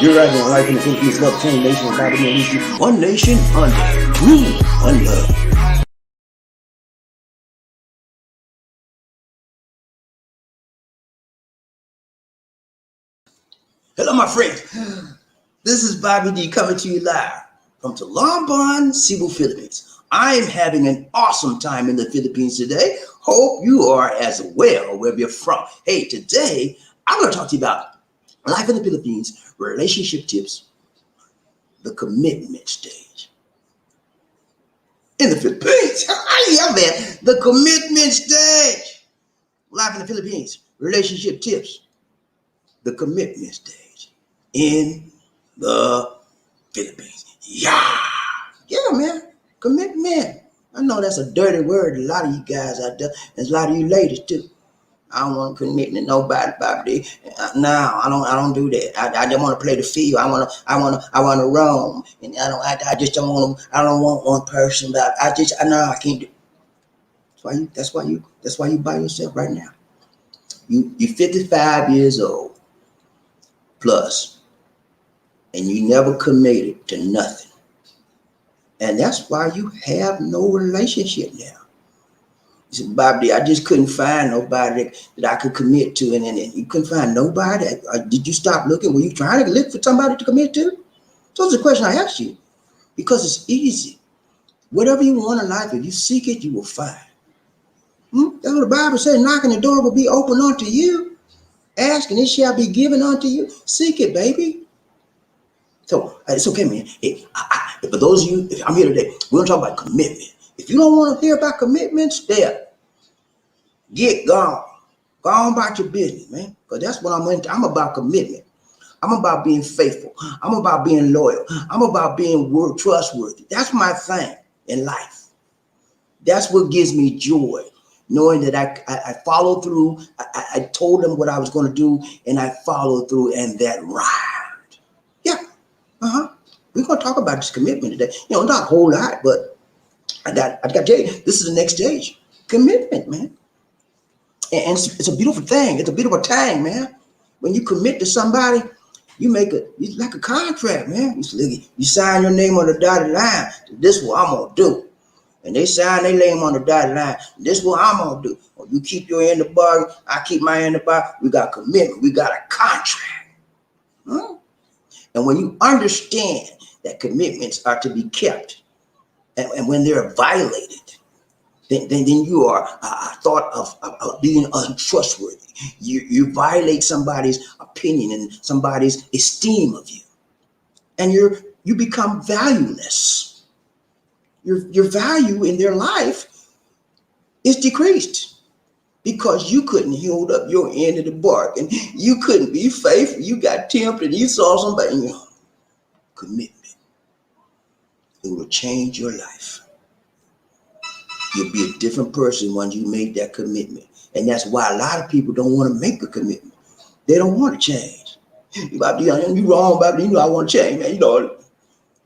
You're right here, life in the Philippines, love change nation, BobbieD, one nation under rule, one love. Hello, my friends. This is BobbieD coming to you live from Talamban Cebu Philippines. I am having an awesome time in the Philippines today. Hope you are as well wherever you're from. Hey, today I'm going to talk to you about life in the Philippines, relationship tips, the commitment stage. In the Philippines, yeah, man, the commitment stage. Life in the Philippines, relationship tips, the commitment stage in the Philippines. Yeah, man, commitment. I know that's a dirty word. A lot of you guys out there, and a lot of you ladies too. I don't want to commit to nobody, Bobby. No, I don't do that. I just want to play the field. I want to roam, and I just don't want to. I don't want one person, but I know I can't do. That's why you by yourself right now. You're 55 years old plus, and you never committed to nothing, and that's why you have no relationship now. He said, Bobby, I just couldn't find nobody that I could commit to. And you couldn't find nobody? Did you stop looking? Were you trying to look for somebody to commit to? So that's the question I asked you. Because it's easy. Whatever you want in life, if you seek it, you will find. That's what the Bible says. Knocking, the door will be open unto you. Ask, and it shall be given unto you. Seek it, baby. So it's okay, man. Hey, for those of you, if I'm here today, we're going to talk about commitment. If you don't want to hear about commitments, get gone. Go on about your business, man. Because that's what I'm into. I'm about commitment. I'm about being faithful. I'm about being loyal. I'm about being trustworthy. That's my thing in life. That's what gives me joy, knowing that I followed through. I told them what I was going to do, and I followed through, and that rhymed. Yeah. We're going to talk about this commitment today. Not a whole lot, but I got to tell you, this is the next stage. Commitment, man. And it's a beautiful thing. It's a beautiful thing, man. When you commit to somebody, it's like a contract, man. You sign your name on the dotted line. This is what I'm going to do. And they sign their name on the dotted line. This is what I'm going to do. Or you keep your end of the bargain, I keep my end of the bargain. We got commitment. We got a contract. And when you understand that commitments are to be kept, and when they're violated, then you are thought of being untrustworthy. You violate somebody's opinion and somebody's esteem of you, and you become valueless. Your value in their life is decreased because you couldn't hold up your end of the bargain. You couldn't be faithful. You got tempted. And you saw somebody. Commitment. It will change your life. You'll be a different person when you make that commitment. And that's why a lot of people don't want to make a commitment. They don't want to change. You wrong, Bobby. I want to change, man. You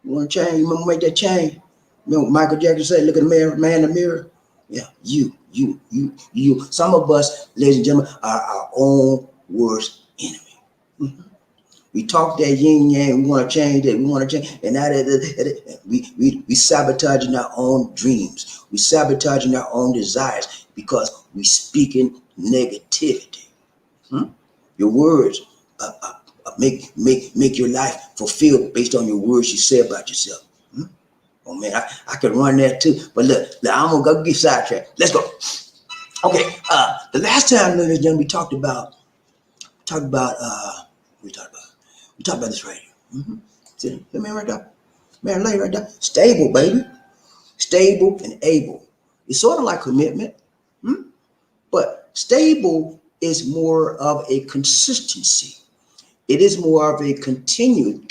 want to change. You want to make that change. Michael Jackson said, look at the man in the mirror. Yeah, you. Some of us, ladies and gentlemen, are our own worst enemy. We talk that yin yang, we want to change that, we want to change, and we sabotaging our own dreams. We sabotaging our own desires because we speaking negativity. Your words make your life fulfilled based on your words you say about yourself. Oh man, I could run that too, but look, I'm gonna go get sidetracked. Let's go. Okay, the last time, ladies and gentlemen, we talked about this right here. See, the man right there. Man lay right there. Stable, baby. Stable and able. It's sort of like commitment. But stable is more of a consistency. It is more of a continuity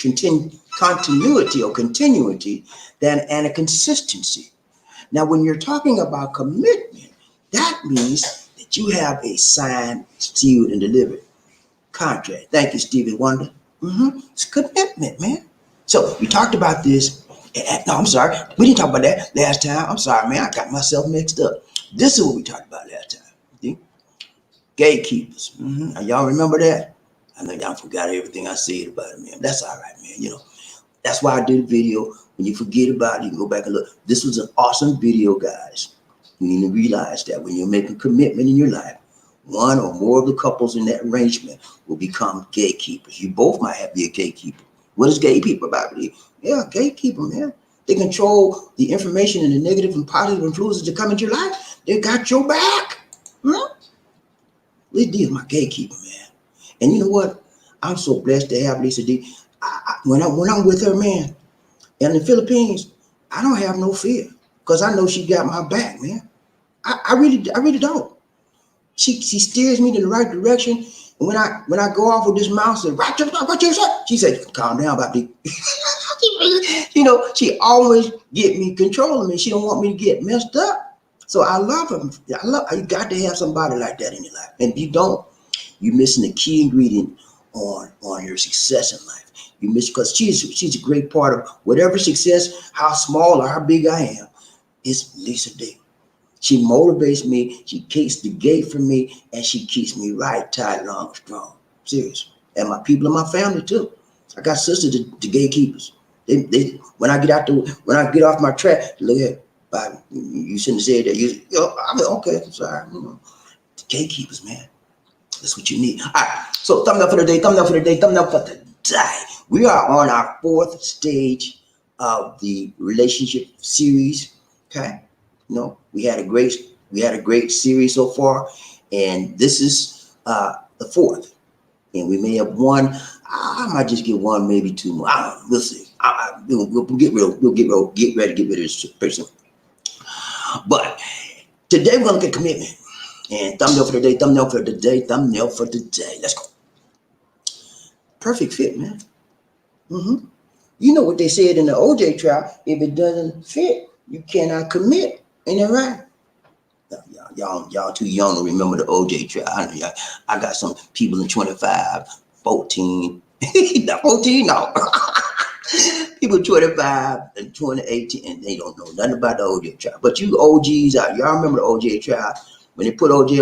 than a consistency. Now, when you're talking about commitment, that means that you have a signed, sealed, and delivered contract. Thank you, Stevie Wonder. It's commitment, man. So we talked about this. No, I'm sorry. We didn't talk about that last time. I'm sorry, man. I got myself mixed up. This is what we talked about last time. See? Gatekeepers. Y'all remember that? I mean, I forgot everything I said about it, man. That's all right, man. That's why I did a video. When you forget about it, you can go back and look. This was an awesome video, guys. You need to realize that when you make a commitment in your life, one or more of the couples in that arrangement will become gatekeepers. You both might have to be a gatekeeper. What is gatekeeper about? Yeah, gatekeeper, man. They control the information and the negative and positive influences that come into your life. They got your back. Huh? Lisa D is my gatekeeper, man. And you know what? I'm so blessed to have Lisa D. When I'm with her, man, in the Philippines, I don't have no fear because I know she got my back, man. I really don't. She steers me in the right direction. And when I go off with this mouse and she said, calm down, Bobby. She always get me controlling me. She don't want me to get messed up. So I love her. You got to have somebody like that in your life. And if you don't, you're missing the key ingredient on your success in life. You miss because she's a great part of whatever success, how small or how big I am, is Lisa D. She motivates me, she keeps the gate for me, and she keeps me right, tight, long, strong. Serious. And my people in my family too. I got sisters, the gatekeepers. They when I get off my track, look at Bobby, you shouldn't have said that. I mean, okay, I'm sorry. The gatekeepers, man. That's what you need. All right. So thumbnail for the day, thumbnail for the day, thumbnail for the day. We are on our 4th stage of the relationship series. Okay. We had a great series so far, and this is the 4th. And we may have one. I might just get one, maybe 2 more. I don't know. We'll see. We'll get ready to get rid of this person. But today we're gonna look at commitment. And thumbnail for the day, thumbnail for the day, thumbnail for the day. Let's go. Perfect fit, man. You know what they said in the OJ trial? If it doesn't fit, you cannot commit. Ain't that right? Y'all too young to remember the OJ trial. I got some people in 25, 14, not 14, no. People 25 and 2018, and they don't know nothing about the OJ trial. But you OGs out, y'all remember the OJ trial when they put OJ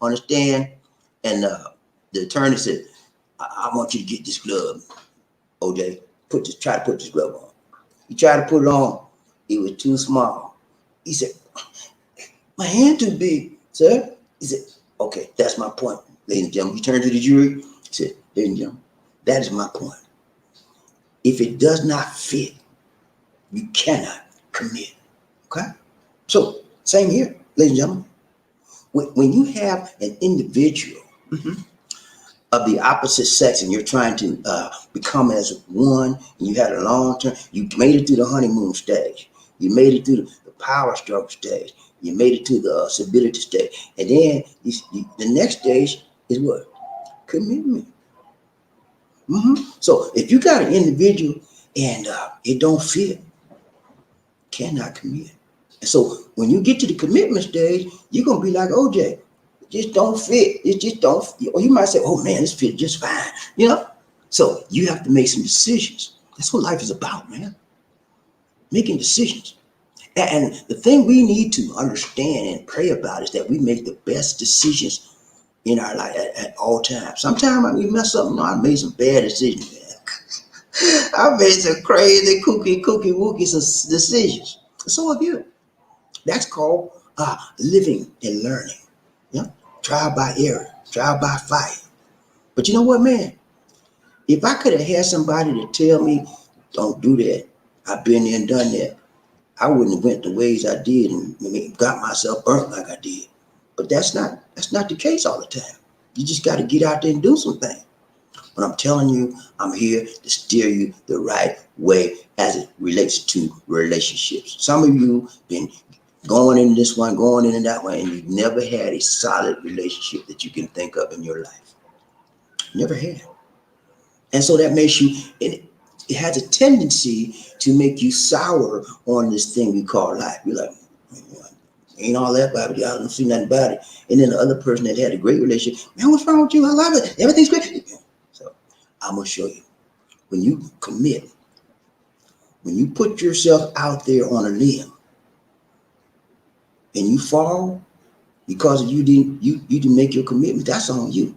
on the stand, and the attorney said, "I want you to get this glove, OJ. Try to put this glove on." He tried to put it on. It was too small. He said, "My hand too big, sir." He said, "Okay, that's my point, ladies and gentlemen." He turned to the jury. He said, "Ladies and gentlemen, that is my point. If it does not fit, you cannot commit." Okay? So, same here, ladies and gentlemen. When you have an individual of the opposite sex and you're trying to become as one, and you had a long term, you made it through the honeymoon stage, you made it through the power struggle stage, you made it to the stability stage, and then the next stage is what? Commitment. So if you got an individual and it don't fit, cannot commit. And so when you get to the commitment stage, you're gonna be like OJ, it just don't fit. It just don't. Or you might say, "Oh man, this fit just fine." So you have to make some decisions. That's what life is about, man. Making decisions. And the thing we need to understand and pray about is that we make the best decisions in our life at all times. Sometimes we mess up. I made some bad decisions, man. I made some crazy cookie wookie decisions. So have you. That's called living and learning. Trial by error, trial by fire. But you know what, man? If I could have had somebody to tell me, "Don't do that. I've been there and done that," I wouldn't have went the ways I did and got myself burnt like I did. But that's not the case all the time. You just got to get out there and do something. But I'm telling you, I'm here to steer you the right way as it relates to relationships. Some of you been going in this one, going in that one, and you've never had a solid relationship that you can think of in your life. Never had. And so that makes you, it has a tendency to make you sour on this thing we call life. You're like, "Ain't all that about it. I don't see nothing about it." And then the other person that had a great relationship, "Man, what's wrong with you? I love it. Everything's great." So I'm going to show you. When you commit, when you put yourself out there on a limb and you fall because you didn't make your commitment, that's on you.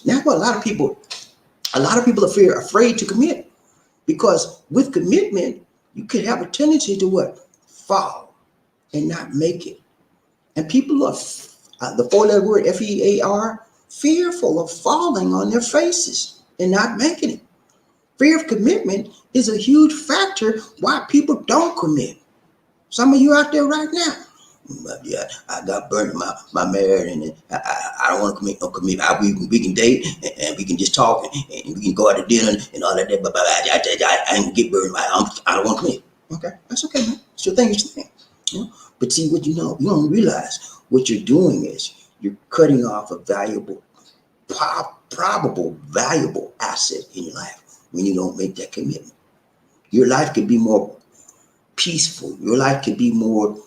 That's what a lot of people A lot of people are afraid to commit because with commitment, you could have a tendency to what? Fall and not make it. And people are, the four-letter word, FEAR, fearful of falling on their faces and not making it. Fear of commitment is a huge factor why people don't commit. Some of you out there right now, yeah, I got burned in my marriage, and I don't want to commit no commitment. We can date and we can just talk and we can go out to dinner and all that. But I ain't get burned. I don't want to commit. Okay, that's okay, man. It's your thing. It's your thing. You know? But see, what you know, you don't realize what you're doing is you're cutting off a valuable, probable, valuable asset in your life when you don't make that commitment. Your life could be more peaceful. Your life could be more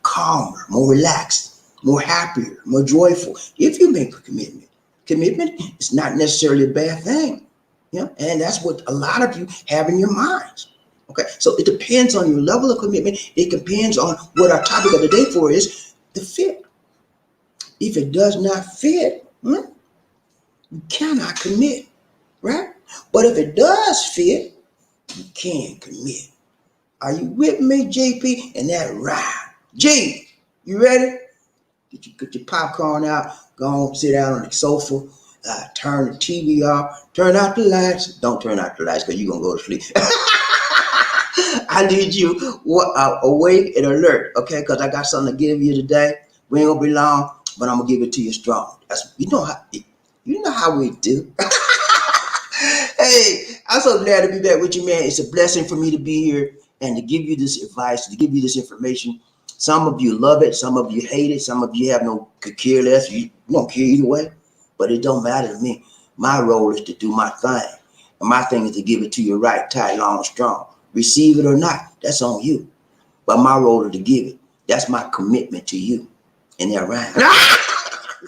calmer, more relaxed, more happier, more joyful if you make a commitment. Commitment is not necessarily a bad thing, you know, and that's what a lot of you have in your minds. Okay, so it depends on your level of commitment. It depends on what our topic of the day for is the fit. If it does not fit, you cannot commit, right? But if it does fit, you can commit. Are you with me, JP? And that rhyme. G, you ready? Get your popcorn out. Go on, sit down on the sofa. Turn the TV off. Turn out the lights. Don't turn out the lights because you're going to go to sleep. I need you awake and alert, okay? Because I got something to give you today. We ain't going to be long, but I'm going to give it to you strong. You know how we do. Hey, I'm so glad to be back with you, man. It's a blessing for me to be here and to give you this advice, to give you this information. Some of you love it, some of you hate it, some of you have could care less. You don't care either way, but it don't matter to me. My role is to do my thing, and my thing is to give it to you right, tight, long, strong. Receive it or not, that's on you. But my role is to give it. That's my commitment to you. And that rhyme.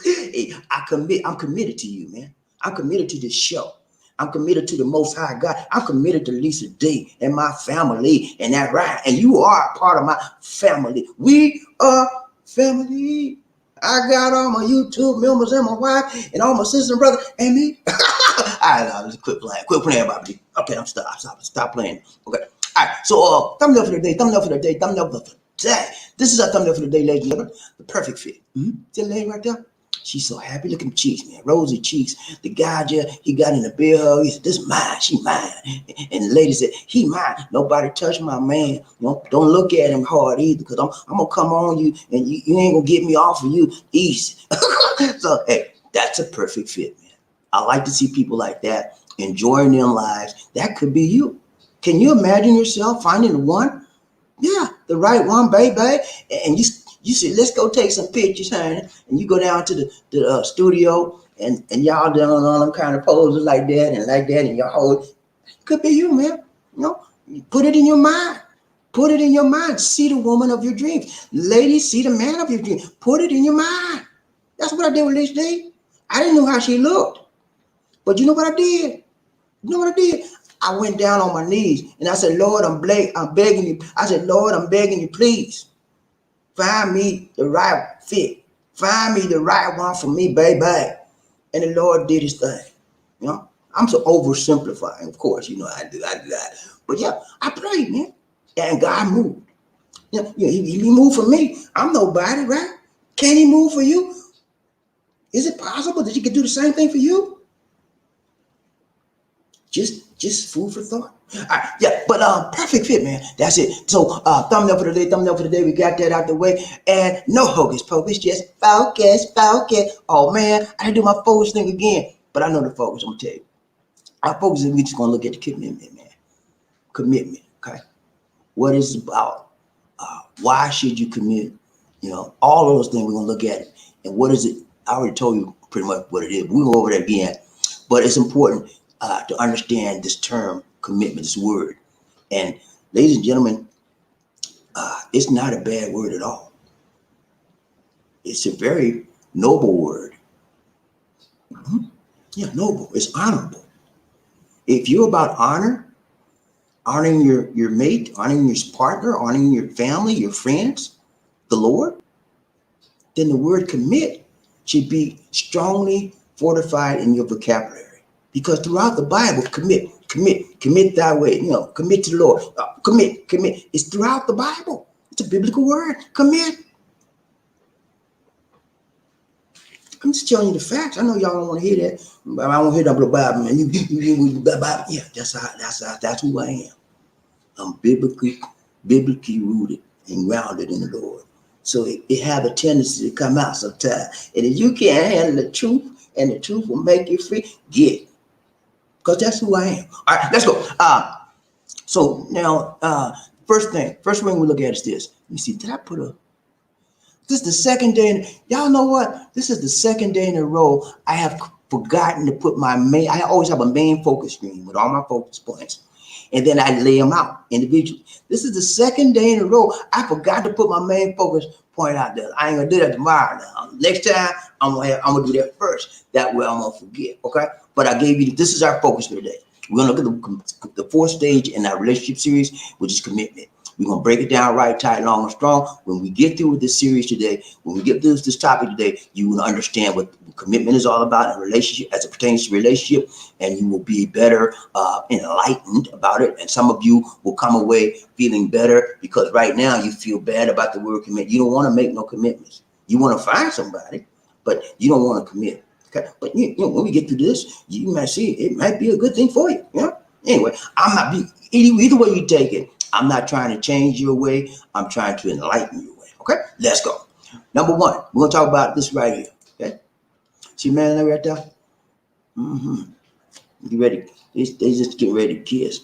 Hey, I'm committed to you, man. I'm committed to this show. I'm committed to the Most High God. I'm committed to Lisa D and my family and that right. And you are a part of my family. We are family. I got all my YouTube members and my wife and all my sisters and brother and me. All right, let's quit playing. Quit playing, Bobby. Okay, I'm stop playing. Okay. All right. So thumbnail for the day. Thumbnail for the day. Thumbnail for the day. This is our thumbnail for the day, ladies and gentlemen. The perfect fit. See the lady right there? She's so happy. Look at them cheeks, man. Rosy cheeks. The guy he got in the beer hug. He said, this is mine. She mine. And the lady said, he mine. Nobody touch my man. You know, don't look at him hard either, because I'm going to come on you and you ain't going to get me off of you easy. So, hey, that's a perfect fit, man. I like to see people like that enjoying their lives. That could be you. Can you imagine yourself finding the one? Yeah, the right one, baby. And you said, let's go take some pictures, honey. And you go down to the studio and y'all doing all them kind of poses like that, and y'all hold. Could be you, man. You know, put it in your mind. Put it in your mind. See the woman of your dreams. Ladies, see the man of your dreams. Put it in your mind. That's what I did with Lisa D. I didn't know how she looked. But you know what I did? You know what I did? I went down on my knees and I said, Lord, I'm begging you. I said, Lord, I'm begging you, please. Find me the right fit. Find me the right one for me, baby. And the Lord did his thing. You know, I'm so oversimplifying, of course. You know, I do that. But yeah, I prayed, man. And God moved. Yeah, he moved for me. I'm nobody, right? Can he move for you? Is it possible that he could do the same thing for you? Just food for thought. All right, yeah, but perfect fit, man. That's it. So thumbnail for the day. We got that out the way. And no hocus pocus, just focus. Oh man, I didn't do my focus thing again. But I know the focus, I'm gonna tell you. Our focus is we just gonna look at the commitment, man. Commitment, okay? What is it about? Why should you commit? You know, all of those things we're gonna look at it. And what is it? I already told you pretty much what it is. We'll go over that again. But it's important to understand this term commitment, this word. And ladies and gentlemen, it's not a bad word at all. It's a very noble word. Yeah, noble. It's honorable. If you're about honor, honoring your mate, honoring your partner, honoring your family, your friends, the Lord, then the word commit should be strongly fortified in your vocabulary. Because throughout the Bible, commit thy way, commit to the Lord. Commit. It's throughout the Bible. It's a biblical word. Commit. I'm just telling you the facts. I know y'all don't want to hear that, but I don't hear that Bible, man. Yeah, that's who I am. I'm biblically rooted and grounded in the Lord. So it have a tendency to come out sometimes. And if you can't handle the truth, and the truth will make you free, get it. Because that's who I am. All right, let's go. So now, first thing we look at is this. Let me see, did I put a... This is the second day, y'all know what? This is the second day in a row I have forgotten to put I always have a main focus screen with all my focus points. And then I lay them out individually. This is the second day in a row I forgot to put my main focus point out there. I ain't gonna do that tomorrow now. Next time, I'm gonna do that first. That way I'm gonna forget, okay? But I gave you, this is our focus for today. We're gonna look at the fourth stage in our relationship series, which is commitment. We're going to break it down right, tight, long, and strong. When we get through with this series today, when we get through this topic today, you will understand what commitment is all about in a relationship as it pertains to relationship, and you will be better enlightened about it. And some of you will come away feeling better because right now you feel bad about the word commit. You don't want to make no commitments. You want to find somebody, but you don't want to commit. Okay, but when we get through this, you might see it might be a good thing for you. Anyway, I'm not either way you take it. I'm not trying to change your way. I'm trying to enlighten your way. Okay, let's go. Number one, we're gonna talk about this right here. Okay, see, man, right there. Get ready. They just get ready to kiss.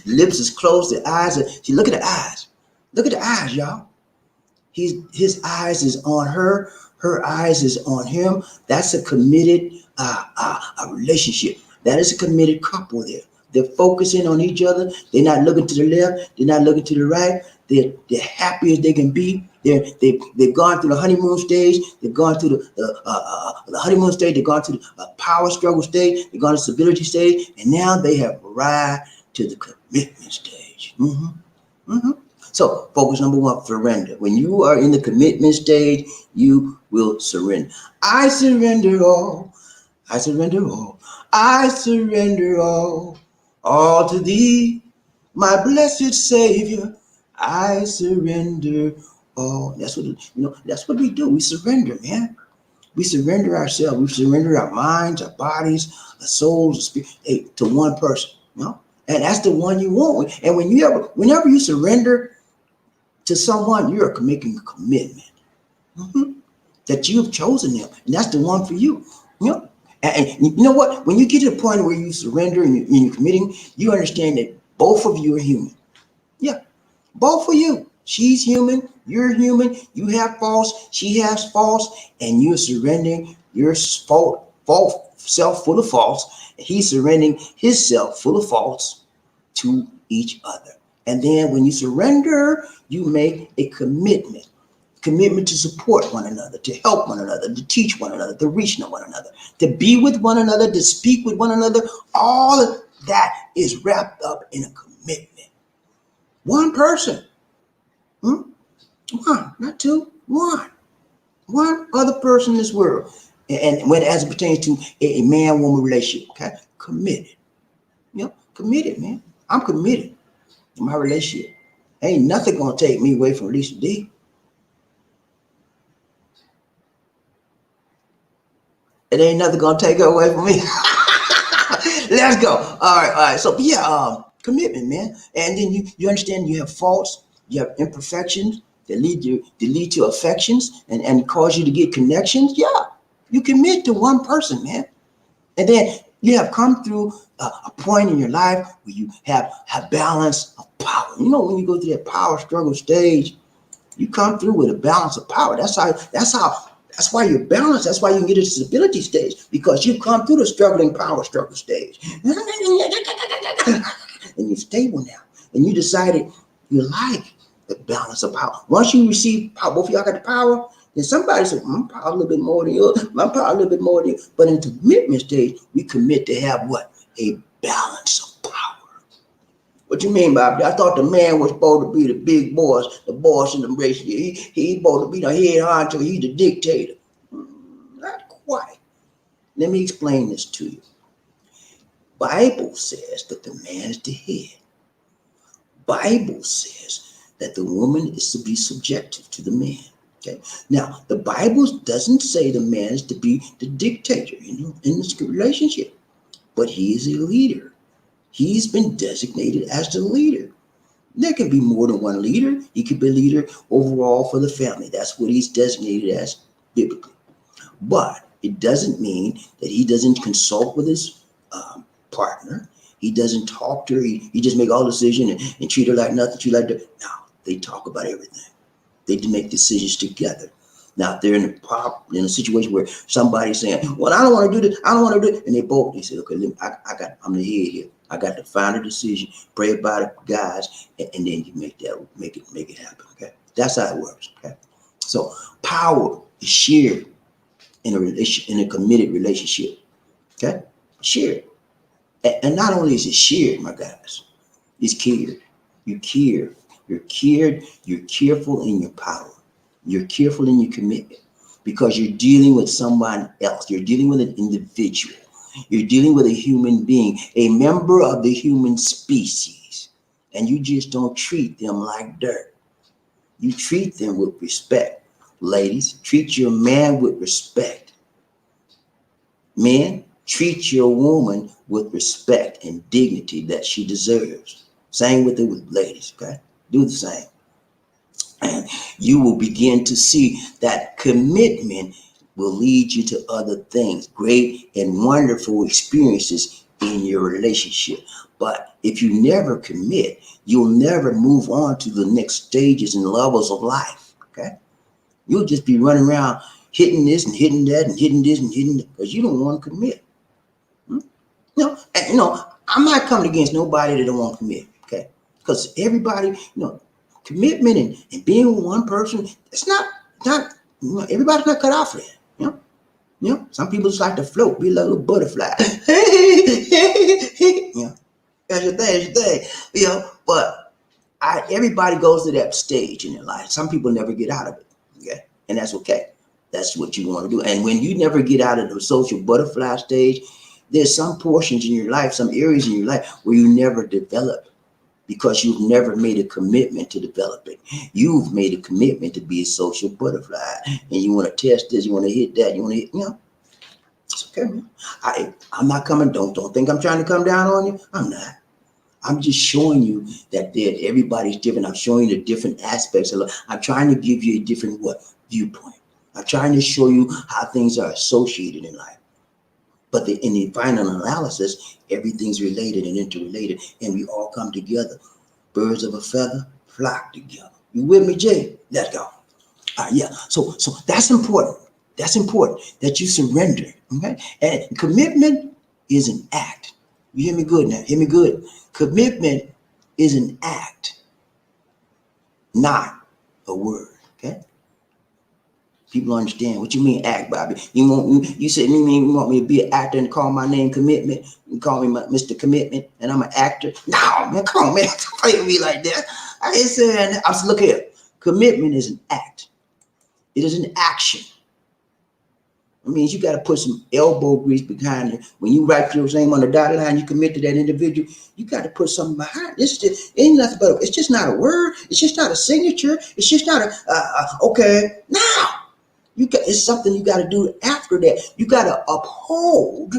Lips is closed. The eyes are. See, look at the eyes. Look at the eyes, y'all. His eyes is on her. Her eyes is on him. That's a committed a relationship. That is a committed couple there. They're focusing on each other. They're not looking to the left. They're not looking to the right. They're happy as they can be. They've gone through the honeymoon stage. They've gone through the honeymoon stage. They've gone through the power struggle stage. They've gone to stability stage, and now they have arrived to the commitment stage. So, focus number one: surrender. When you are in the commitment stage, you will surrender. I surrender all. I surrender all. I surrender all. All to thee, my blessed Savior, I surrender all. That's what we do. We surrender, man. We surrender ourselves. We surrender our minds, our bodies, our souls, our spirit, to one person. And that's the one you want. And whenever you surrender to someone, you're making a commitment that you've chosen them, and that's the one for you. And you know what? When you get to the point where you surrender and you're committing, you understand that both of you are human. Yeah, both of you. She's human. You're human. You have faults. She has faults. And you're surrendering your self full of faults. And he's surrendering his self full of faults to each other. And then when you surrender, you make a commitment to support one another, to help one another, to teach one another, to reach one another, to be with one another, to speak with one another. All of that is wrapped up in a commitment. One person. One, not two, one. One other person in this world. And when as it pertains to a man-woman relationship, okay? Committed. Committed, man. I'm committed to my relationship. Ain't nothing gonna take me away from Lisa D. It ain't nothing gonna take her away from me. Let's go. All right. So yeah, commitment, man. And then you understand you have faults, you have imperfections that lead to affections and cause you to get connections. Yeah, you commit to one person, man. And then you have come through a point in your life where you have balance of power. When you go through that power struggle stage, you come through with a balance of power. That's why you're balanced. That's why you can get to the stability stage, because you've come through the struggling power struggle stage. And you're stable now. And you decided you like the balance of power. Once you receive power, both of y'all got the power, then somebody said, my power a little bit more than yours, my power a little bit more than yours. But in the commitment stage, we commit to have what? A balance of power. What you mean, Bobby? I thought the man was supposed to be the big boss, the boss in the race. He's supposed to be the head honcho. He's the dictator. Not quite. Let me explain this to you. Bible says that the man is the head. Bible says that the woman is to be subjective to the man. Okay. Now, the Bible doesn't say the man is to be the dictator in this relationship, but he is a leader. He's been designated as the leader. There can be more than one leader. He could be a leader overall for the family. That's what he's designated as biblically. But it doesn't mean that he doesn't consult with his partner. He doesn't talk to her. He just make all decisions and treat her like nothing. Treat her like that. No, they talk about everything. They make decisions together. Now, if they're in a situation where somebody's saying, "Well, I don't want to do this. I don't want to do it," and they say, "Okay, I'm the head here. I got the final decision. Pray about it, guys, and then you make it happen." Okay, that's how it works. Okay, so power is shared in a committed relationship. Okay, shared, and not only is it shared, my guys, it's cared. You care. You're cared. You're careful in your power. You're careful in your commitment because you're dealing with someone else. You're dealing with an individual. You're dealing with a human being, a member of the human species, and you just don't treat them like dirt. You treat them with respect. Ladies, treat your man with respect. Men, treat your woman with respect and dignity that she deserves. Same with ladies, okay? Do the same. And you will begin to see that commitment will lead you to other things, great and wonderful experiences in your relationship. But if you never commit, you'll never move on to the next stages and levels of life. Okay? You'll just be running around hitting this and hitting that and hitting this and hitting that because you don't want to commit. I'm not coming against nobody that don't want to commit. Okay? Because everybody, commitment and being with one person, it's not everybody's not cut out for that. Some people just like to float, be like a little butterfly. That's your thing. But everybody goes to that stage in their life. Some people never get out of it. Okay, and that's okay. That's what you want to do. And when you never get out of the social butterfly stage, there's some portions in your life, some areas in your life where you never develop. Because you've never made a commitment to develop it. You've made a commitment to be a social butterfly. And you want to test this, you want to hit that, you want to hit, It's okay, man. I'm not coming, don't think I'm trying to come down on you. I'm not. I'm just showing you that everybody's different. I'm showing you the different aspects of life. I'm trying to give you a different viewpoint. I'm trying to show you how things are associated in life. But in the final analysis, everything's related and interrelated, and we all come together. Birds of a feather flock together. You with me, Jay? Let's go. Yeah. So that's important. That's important that you surrender. Okay. And commitment is an act. You hear me good now? Hear me good. Commitment is an act, not a word. Okay. People understand what you mean act, Bobby. You said you want me to be an actor and call my name Commitment? You call me Mr. Commitment and I'm an actor? No, man, come on, man. Don't play with me like that. I ain't saying that. Look here. Commitment is an act. It is an action. It means you got to put some elbow grease behind it. When you write your name on the dotted line, you commit to that individual. You got to put something behind it. It ain't nothing but it's just not a word. It's just not a signature. It's just not okay. Now. It's something you got to do after that. You got to uphold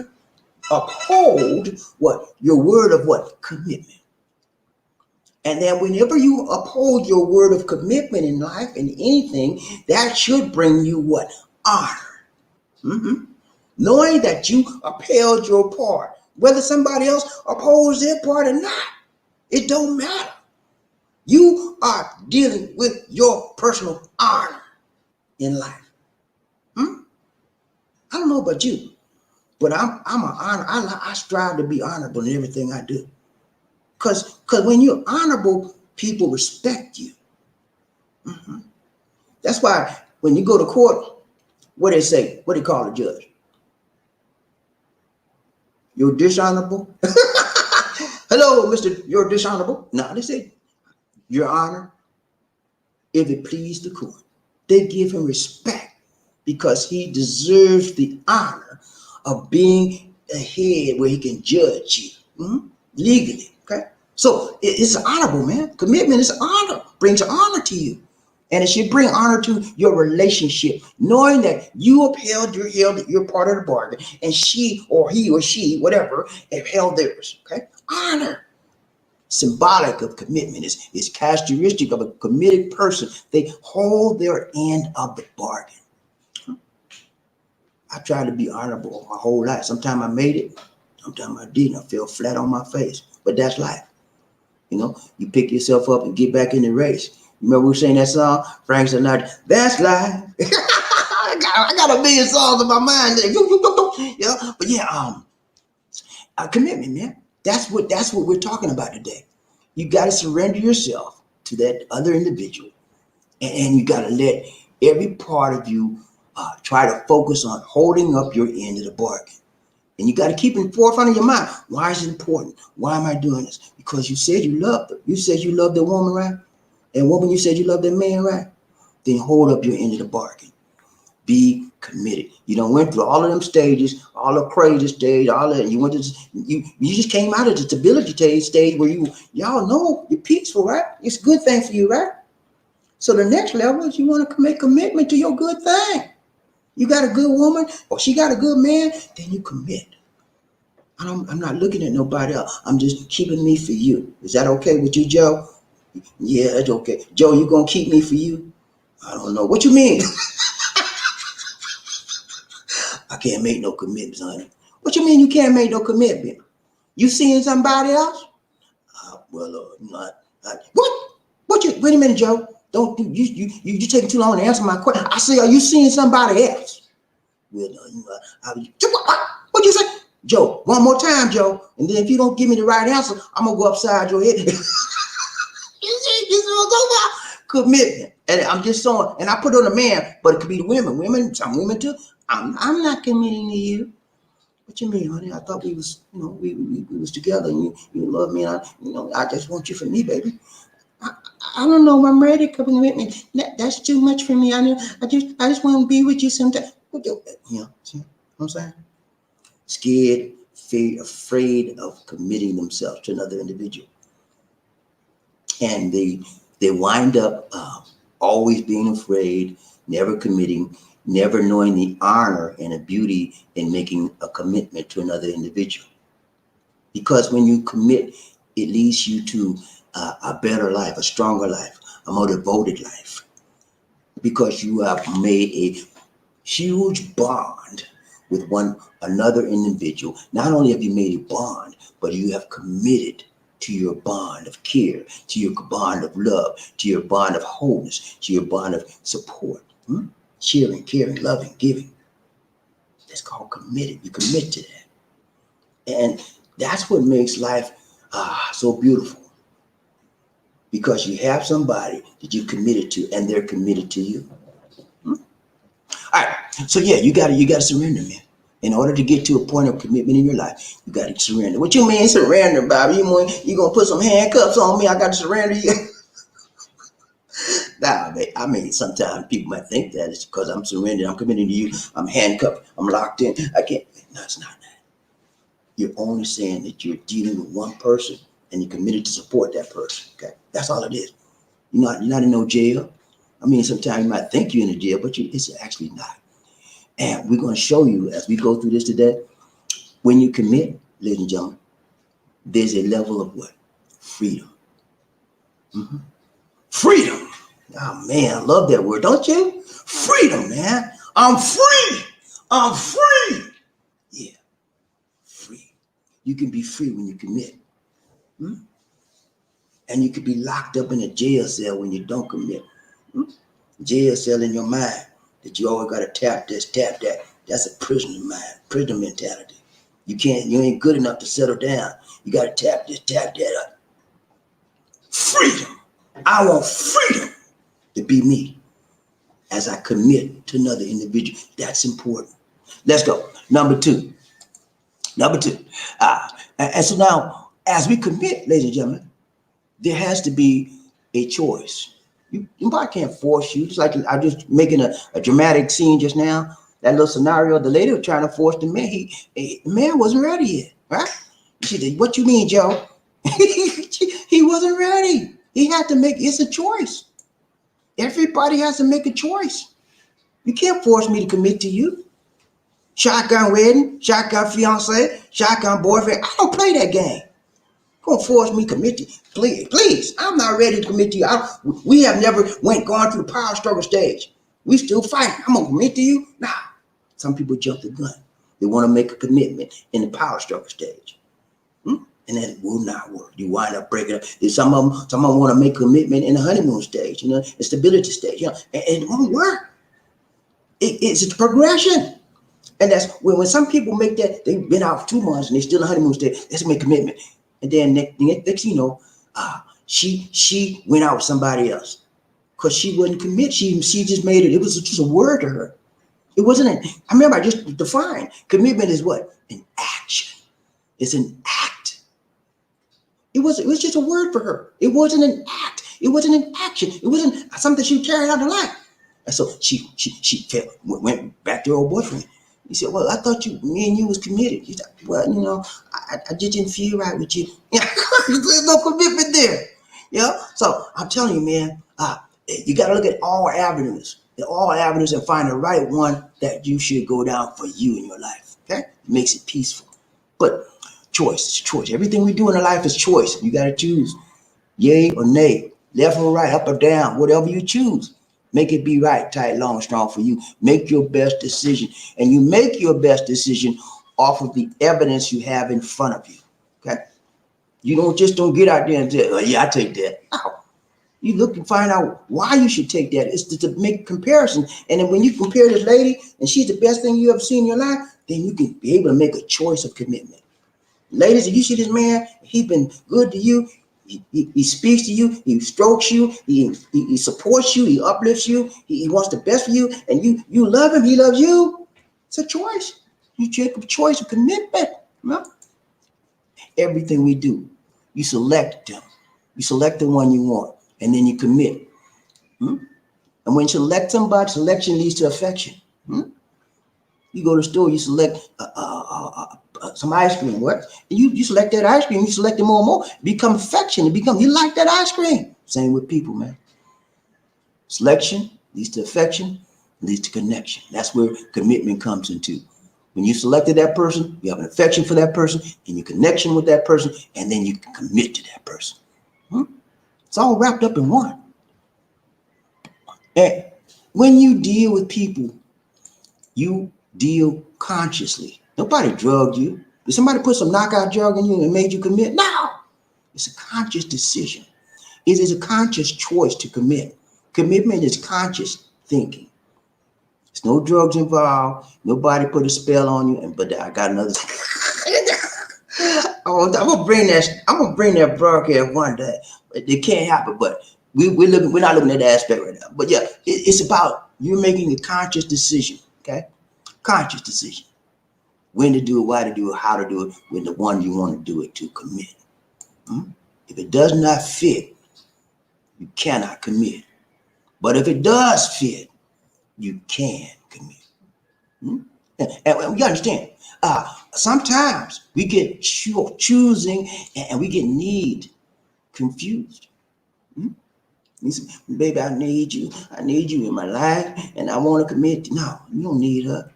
what? Your word of what? Commitment. And then whenever you uphold your word of commitment in life and anything, that should bring you what? Honor. Mm-hmm. Knowing that you upheld your part, whether somebody else upholds their part or not, it don't matter. You are dealing with your personal honor in life. I don't know about you, but I'm an honor. I strive to be honorable in everything I do. Cause when you're honorable, people respect you. Mm-hmm. That's why when you go to court, what they say? What they call the judge? You're dishonorable. Hello, Mr. You're dishonorable. No, they say, Your Honor, if it please the court. They give him respect because he deserves the honor of being a head where he can judge you legally. Okay, so it's honorable, man. Commitment is honor, brings honor to you. And it should bring honor to your relationship, knowing that you upheld your part of the bargain, and she or he or she, whatever, upheld theirs. Okay, honor, symbolic of commitment, is characteristic of a committed person. They hold their end of the bargain. I tried to be honorable my whole life. Sometimes I made it, sometimes I didn't. I fell flat on my face, but that's life. You know, you pick yourself up and get back in the race. You remember we were saying that song, Frank Sinatra? That's life. I got a million songs in my mind. Yeah, but yeah, a commitment, man. That's what we're talking about today. You got to surrender yourself to that other individual, and you got to let every part of you try to focus on holding up your end of the bargain. And you got to keep in the forefront of your mind. Why is it important? Why am I doing this? Because you said you loved her. You said you loved the woman, right? And woman, you said you loved that man, right? Then hold up your end of the bargain. Be committed. You done went through all of them stages, all the crazy stage, all that. You went to you just came out of the stability stage where y'all know you're peaceful, right? It's a good thing for you, right? So the next level is you want to make commitment to your good thing. You got a good woman or she got a good man, then you commit. I'm not looking at nobody else. I'm just keeping me for you. Is that okay with you, Joe? Yeah, that's okay. Joe, you gonna keep me for you? I don't know. What you mean? I can't make no commitments, honey. What you mean you can't make no commitment? You seeing somebody else? Not. What? Wait a minute, Joe. Don't you taking too long to answer my question? I say, are you seeing somebody else? Well, no, what you say? Joe, one more time, Joe. And then if you don't give me the right answer, I'm gonna go upside your head. You see, this is what I'm talking about. Commitment. And I'm just saying, and I put on a man, but it could be the women. Women, some women too. I'm not committing to you. What you mean, honey? I thought we was, we was together, and you love me, and I just want you for me, baby. I don't know. I'm ready to commitment. That's too much for me. I just want to be with you sometime. See what I'm saying? Scared, afraid of committing themselves to another individual. And they wind up always being afraid, never committing, never knowing the honor and the beauty in making a commitment to another individual. Because when you commit, it leads you to a better life, a stronger life, a more devoted life. Because you have made a huge bond with another individual. Not only have you made a bond, but you have committed to your bond of care, to your bond of love, to your bond of wholeness, to your bond of support. Sharing, caring, loving, giving. That's called committed. You commit to that. And that's what makes life so beautiful. Because you have somebody that you committed to and they're committed to you. All right. So yeah, you gotta surrender, man. In order to get to a point of commitment in your life, you gotta surrender. What you mean surrender, Bobby? You gonna put some handcuffs on me? I gotta surrender you. Nah, I mean, sometimes people might think that it's because I'm surrendered, I'm committed to you, I'm handcuffed, I'm locked in. I can't. No, it's not that. You're only saying that you're dealing with one person and you're committed to support that person. Okay, that's all it is. You're not in no jail. I mean, sometimes you might think you're in a jail, but it's actually not. And we're going to show you as we go through this today, when you commit, ladies and gentlemen, there's a level of what? Freedom. Freedom. Oh, man, I love that word, don't you? Freedom, man. I'm free. I'm free. Yeah, free. You can be free when you commit. And you could be locked up in a jail cell when you don't commit. Jail cell in your mind that you always got to tap this, tap that. That's a prisoner mind, prisoner mentality. You ain't good enough to settle down. You got to tap this, tap that up. Freedom. I want freedom to be me as I commit to another individual. That's important. Let's go. Number two. And so now, as we commit, ladies and gentlemen, there has to be a choice. You probably can't force you. It's like I'm just making a dramatic scene just now. That little scenario, the lady was trying to force the man. The man wasn't ready yet, right? She said, "What you mean, Joe?" He wasn't ready. He had to make. It's a choice. Everybody has to make a choice. You can't force me to commit to you. Shotgun wedding, shotgun fiance, shotgun boyfriend. I don't play that game. You're gonna force me to commit to you. Please, please. I'm not ready to commit to you. We have never gone through the power struggle stage. We still fighting. I'm gonna commit to you? Nah. Some people jump the gun. They want to make a commitment in the power struggle stage. And then it will not work. You wind up breaking up. Some of them want to make a commitment in the honeymoon stage, the stability stage, and it won't work. It's a progression. And that's when some people make that, they've been out 2 months and they're still in the honeymoon stage. Let's make a commitment. And then next you know, she went out with somebody else because she wouldn't commit. She just made it. It was just a word to her. It wasn't. I remember I just defined commitment is what? An action. It's an act. It was just a word for her. It wasn't an act. It wasn't an action. It wasn't something she carried out in life. And so she went back to her old boyfriend. He said, "Well, I thought me and you was committed." He said, "Well, I just didn't feel right with you." There's no commitment there. So I'm telling you, man, you got to look at all avenues and find the right one that you should go down for you in your life. Okay, it makes it peaceful. But choice. Everything we do in our life is choice. You got to choose, yay or nay, left or right, up or down, whatever you choose. Make it be right, tight, long, strong for you. Make your best decision. And you make your best decision off of the evidence you have in front of you. Okay? You don't get out there and say, "Oh, yeah, I take that." No. You look and find out why you should take that. It's to make comparison. And then when you compare this lady and she's the best thing you ever seen in your life, then you can be able to make a choice of commitment. Ladies, if you see this man, he's been good to you. He speaks to you, he strokes you, he supports you, he uplifts you, he wants the best for you, and you love him, he loves you. It's a choice. You take a choice of commitment. Everything we do, you select them. You select the one you want, and then you commit. And when you select somebody, selection leads to affection. You go to the store, you select some ice cream, what? And you select that ice cream, you select it more and more, become affection, you like that ice cream. Same with people, man. Selection leads to affection, leads to connection. That's where commitment comes into. When you selected that person, you have an affection for that person, and you connection with that person, and then you can commit to that person. It's all wrapped up in one. And when you deal with people, you deal consciously. Nobody drugged you. Did somebody put some knockout drug in you and made you commit? No. It's a conscious decision. It is a conscious choice to commit. Commitment is conscious thinking. There's no drugs involved. Nobody put a spell on you. But I got another. I'm gonna bring that broadcast one day. It can't happen, but we're not looking at that aspect right now. But yeah, it's about you making a conscious decision. Okay, conscious decision. When to do it, why to do it, how to do it, with the one you want to do it to commit. If it does not fit, you cannot commit. But if it does fit, you can commit. And we understand, sometimes we get choosing and we get need confused. You say, "Baby, I need you in my life, and I want to commit." No, you don't need her.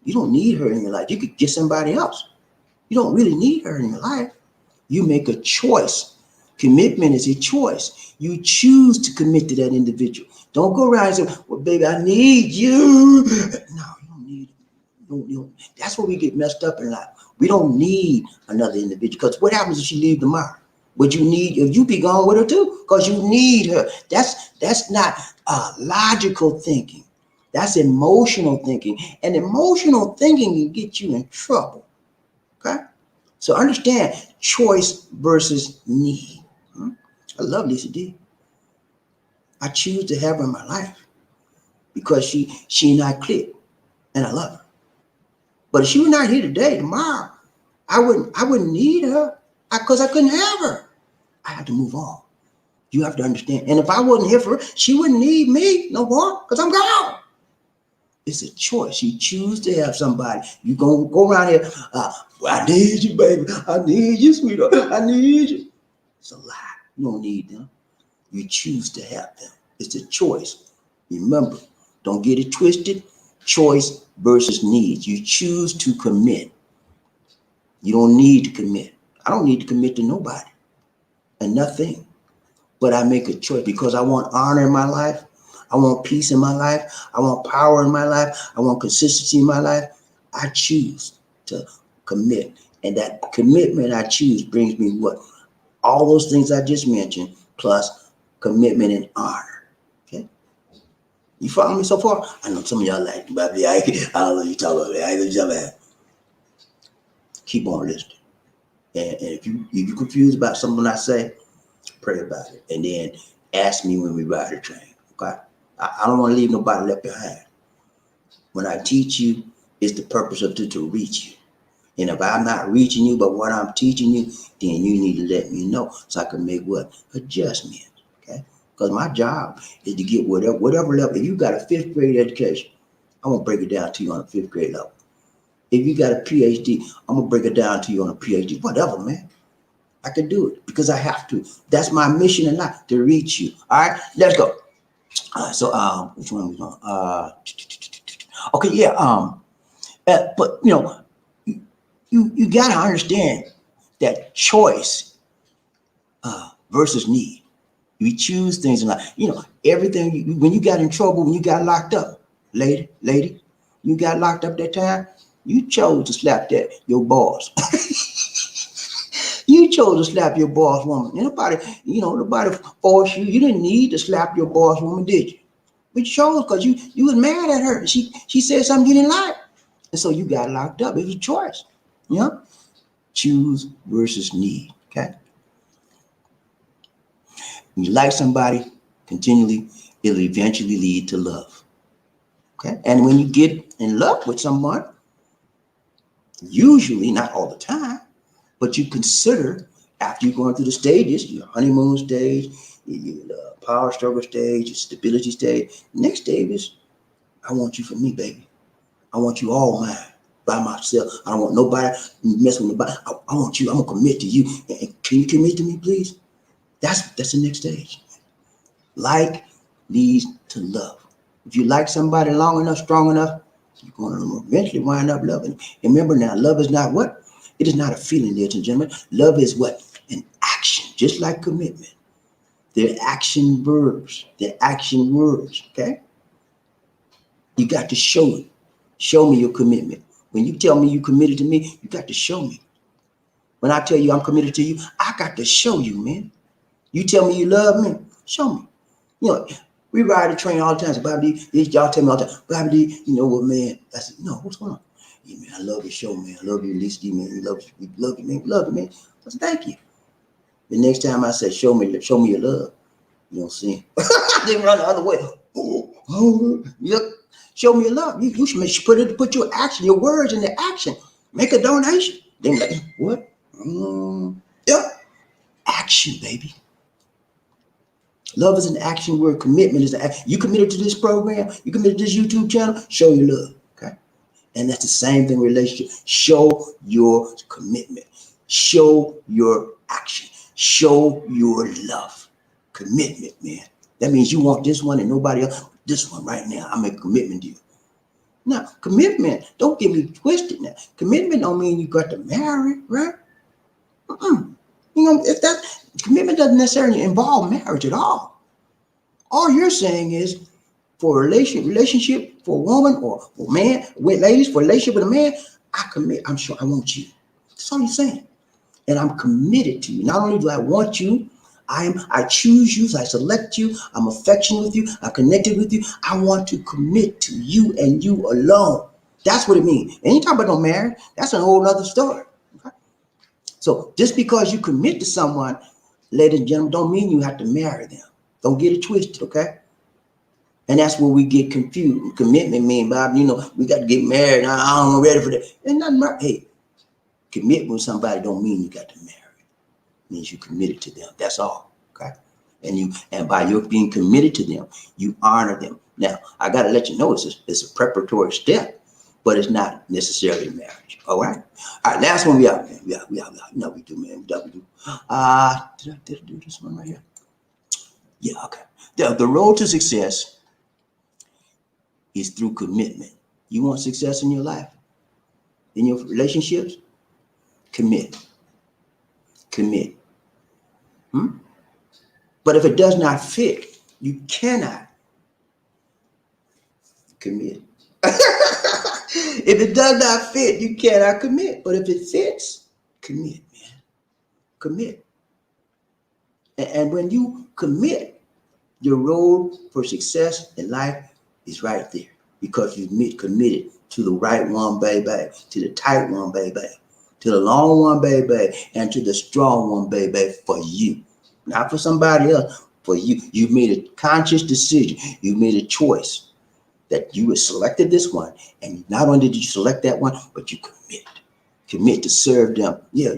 You don't need her in your life. You could get somebody else. You don't really need her in your life. You make a choice. Commitment is a choice. You choose to commit to that individual. Don't go around and say, "Well, baby, I need you." No, you don't need it. That's where we get messed up in life. We don't need another individual, because what happens if she leaves tomorrow? Would you need, if you be gone with her too? Because you need her. That's not logical thinking. That's emotional thinking. And emotional thinking can get you in trouble. Okay? So understand choice versus need. I love Lisa D. I choose to have her in my life because she and I click, and I love her. But if she was not here today, tomorrow, I wouldn't need her because I couldn't have her. I had to move on. You have to understand. And if I wasn't here for her, she wouldn't need me no more because I'm gone. It's a choice. You choose to have somebody. You gonna go around here. I need you, baby. I need you, sweetheart. I need you. It's a lie. You don't need them. You choose to have them. It's a choice. Remember, don't get it twisted. Choice versus needs. You choose to commit. You don't need to commit. I don't need to commit to nobody and nothing. But I make a choice because I want honor in my life. I want peace in my life. I want power in my life. I want consistency in my life. I choose to commit. And that commitment I choose brings me what? All those things I just mentioned, plus commitment and honor. Okay? You follow me so far? I know some of y'all like, Bobby, I don't know what you talk about. I ain't gonna jump. Keep on listening. And if you're confused about something I say, pray about it. And then ask me when we ride the train. Okay? I don't want to leave nobody left behind. When I teach you, it's the purpose of it to reach you. And if I'm not reaching you, but what I'm teaching you, then you need to let me know so I can make what? Adjustments. Okay? Because my job is to get whatever level. If you got a 5th grade education, I'm gonna break it down to you on a 5th grade level. If you got a PhD, I'm gonna break it down to you on a PhD. Whatever, man. I can do it because I have to. That's my mission in life, to reach you. All right, let's go. So which one we on? Okay, yeah. But you gotta understand that choice versus need. You choose things in life. Everything. When you got in trouble, when you got locked up, lady, you got locked up that time. You chose to slap your boss. You chose to slap your boss woman. Nobody forced you. You didn't need to slap your boss woman, did you? But you chose because you was mad at her. She said something you didn't like. And so you got locked up. It was a choice. Choose versus need. Okay. When you like somebody continually, it'll eventually lead to love. Okay. And when you get in love with someone, usually, not all the time, but you consider after you're going through the stages, your honeymoon stage, your power struggle stage, your stability stage. Next stage is, I want you for me, baby. I want you all mine, by myself. I don't want nobody messing with nobody. I want you. I'm gonna commit to you. And can you commit to me, please? That's the next stage. Like leads to love. If you like somebody long enough, strong enough, you're gonna eventually wind up loving. And remember now, love is not what? It is not a feeling, ladies and gentlemen. Love is what? An action, just like commitment. They're action verbs. They're action words. Okay? You got to show it. Show me your commitment. When you tell me you committed to me, you got to show me. When I tell you I'm committed to you, I got to show you, man. You tell me you love me, show me. We ride the train all the time. So BobbieD, y'all tell me all the time, BobbieD, you know what, man? I said, no, what's going on? Yeah, man, I love your show, man. I love you, listen to you, man. We love you, man. We love you, man. I said, thank you. The next time I say, show me your love, you don't see him. They run the other way. Yep. Show me your love. You should put your action, your words into action. Make a donation. Then like, what? Yep. Action, baby. Love is an action word. Commitment is an action. You committed to this program. You committed to this YouTube channel. Show your love. Okay. And that's the same thing in relationship. Show your commitment. Show your action. Show your love. Commitment, man. That means you want this one and nobody else. This one right now. I make a commitment to you. Now, commitment, don't get me twisted now. Commitment don't mean you got to marry, right? If that commitment doesn't necessarily involve marriage at all. All you're saying is for a relationship for a woman or for a man, with ladies, for a relationship with a man, I commit. I'm sure I want you. That's all you're saying. And I'm committed to you. Not only do I want you, I choose you, I select you, I'm affectionate with you, I'm connected with you. I want to commit to you and you alone. That's what it means. And you talk about no marriage, that's a whole other story. Okay? So just because you commit to someone, ladies and gentlemen, don't mean you have to marry them. Don't get it twisted, okay? And that's where we get confused. Commitment mean, Bob, we got to get married. I'm ready for that. And nothing right. Hey, commit with somebody don't mean you got to marry. Means you committed to them. That's all. Okay. And by your being committed to them, you honor them. Now, I got to let you know it's a preparatory step, but it's not necessarily marriage. All right. All right. Last one we out, man. We out. No, we do, man. We do. Did I do this one right here? Yeah. Okay. The road to success is through commitment. You want success in your life, in your relationships? Commit. Commit. But if it does not fit, you cannot commit. If it does not fit, you cannot commit. But if it fits, commit, man. Commit. And when you commit, your road for success in life is right there because you committed to the right one, baby, to the tight one, baby, to the long one, baby, and to the strong one, baby, for you. Not for somebody else, for you. You made a conscious decision. You made a choice that you had selected this one, and not only did you select that one, but you commit to serve them. Yeah,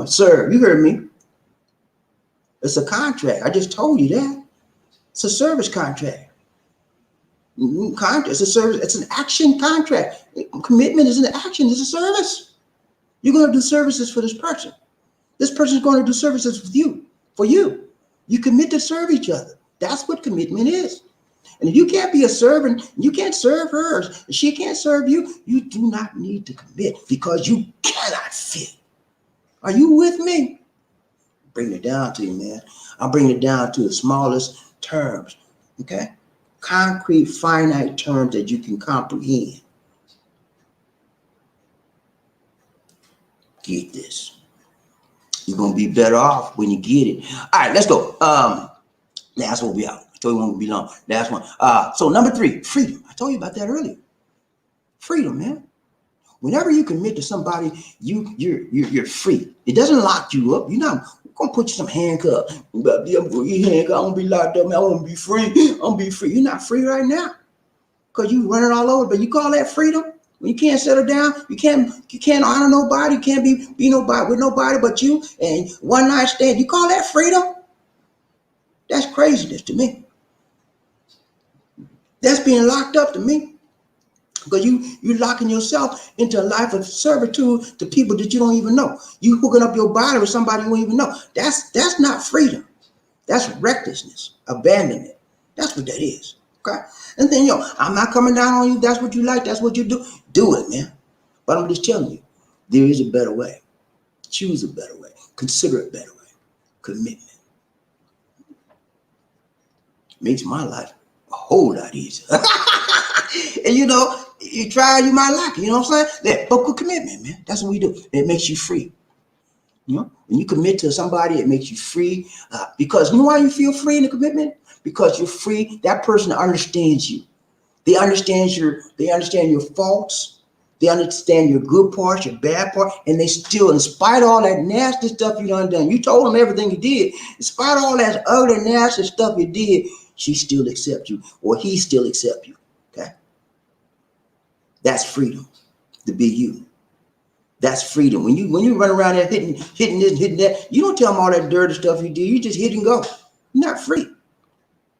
serve. You heard me. It's a contract. I just told you that. It's a service contract. It's a service. It's an action contract. Commitment is an action. It's a service. You're going to do services for this person. This person is going to do services with you, for you. You commit to serve each other. That's what commitment is. And if you can't be a servant, you can't serve her, she can't serve you, you do not need to commit because you cannot fit. Are you with me? Bring it down to you, man. I'll bring it down to the smallest terms, okay? Concrete, finite terms that you can comprehend. Get this. You're going to be better off when you get it. All right, let's go. Last one we out. I told you it won't be long. Last one. So number 3, freedom. I told you about that earlier. Freedom, man. Whenever you commit to somebody, you're free. It doesn't lock you up. You're not gonna put you some handcuffs. I'm gonna be locked up, man. I want to be free. I'm gonna be free. You're not free right now because you running all over. But you call that freedom? When you can't settle down, you can't honor nobody. You can't be nobody with nobody but you. And one night stand. You call that freedom? That's craziness to me. That's being locked up to me. Because you're locking yourself into a life of servitude to people that you don't even know. You hooking up your body with somebody you don't even know. That's not freedom. That's recklessness, abandonment. That's what that is. Okay? And then, I'm not coming down on you. That's what you like. That's what you do. Do it, man. But I'm just telling you, there is a better way. Choose a better way. Consider a better way. Commitment. Makes my life a whole lot easier. And you try, you might like it. You know what I'm saying? That book of commitment, man. That's what we do. It makes you free. When you commit to somebody, it makes you free. Because you know why you feel free in the commitment? Because you're free. That person understands you. They understand your faults. They understand your good parts, your bad part, and they still, in spite of all that nasty stuff you done, you told them everything you did. In spite of all that ugly, nasty stuff you did, she still accepts you, or he still accepts you. Okay, that's freedom to be you. That's freedom. When you run around there hitting this, hitting that, you don't tell them all that dirty stuff you did. You just hit and go. You're not free.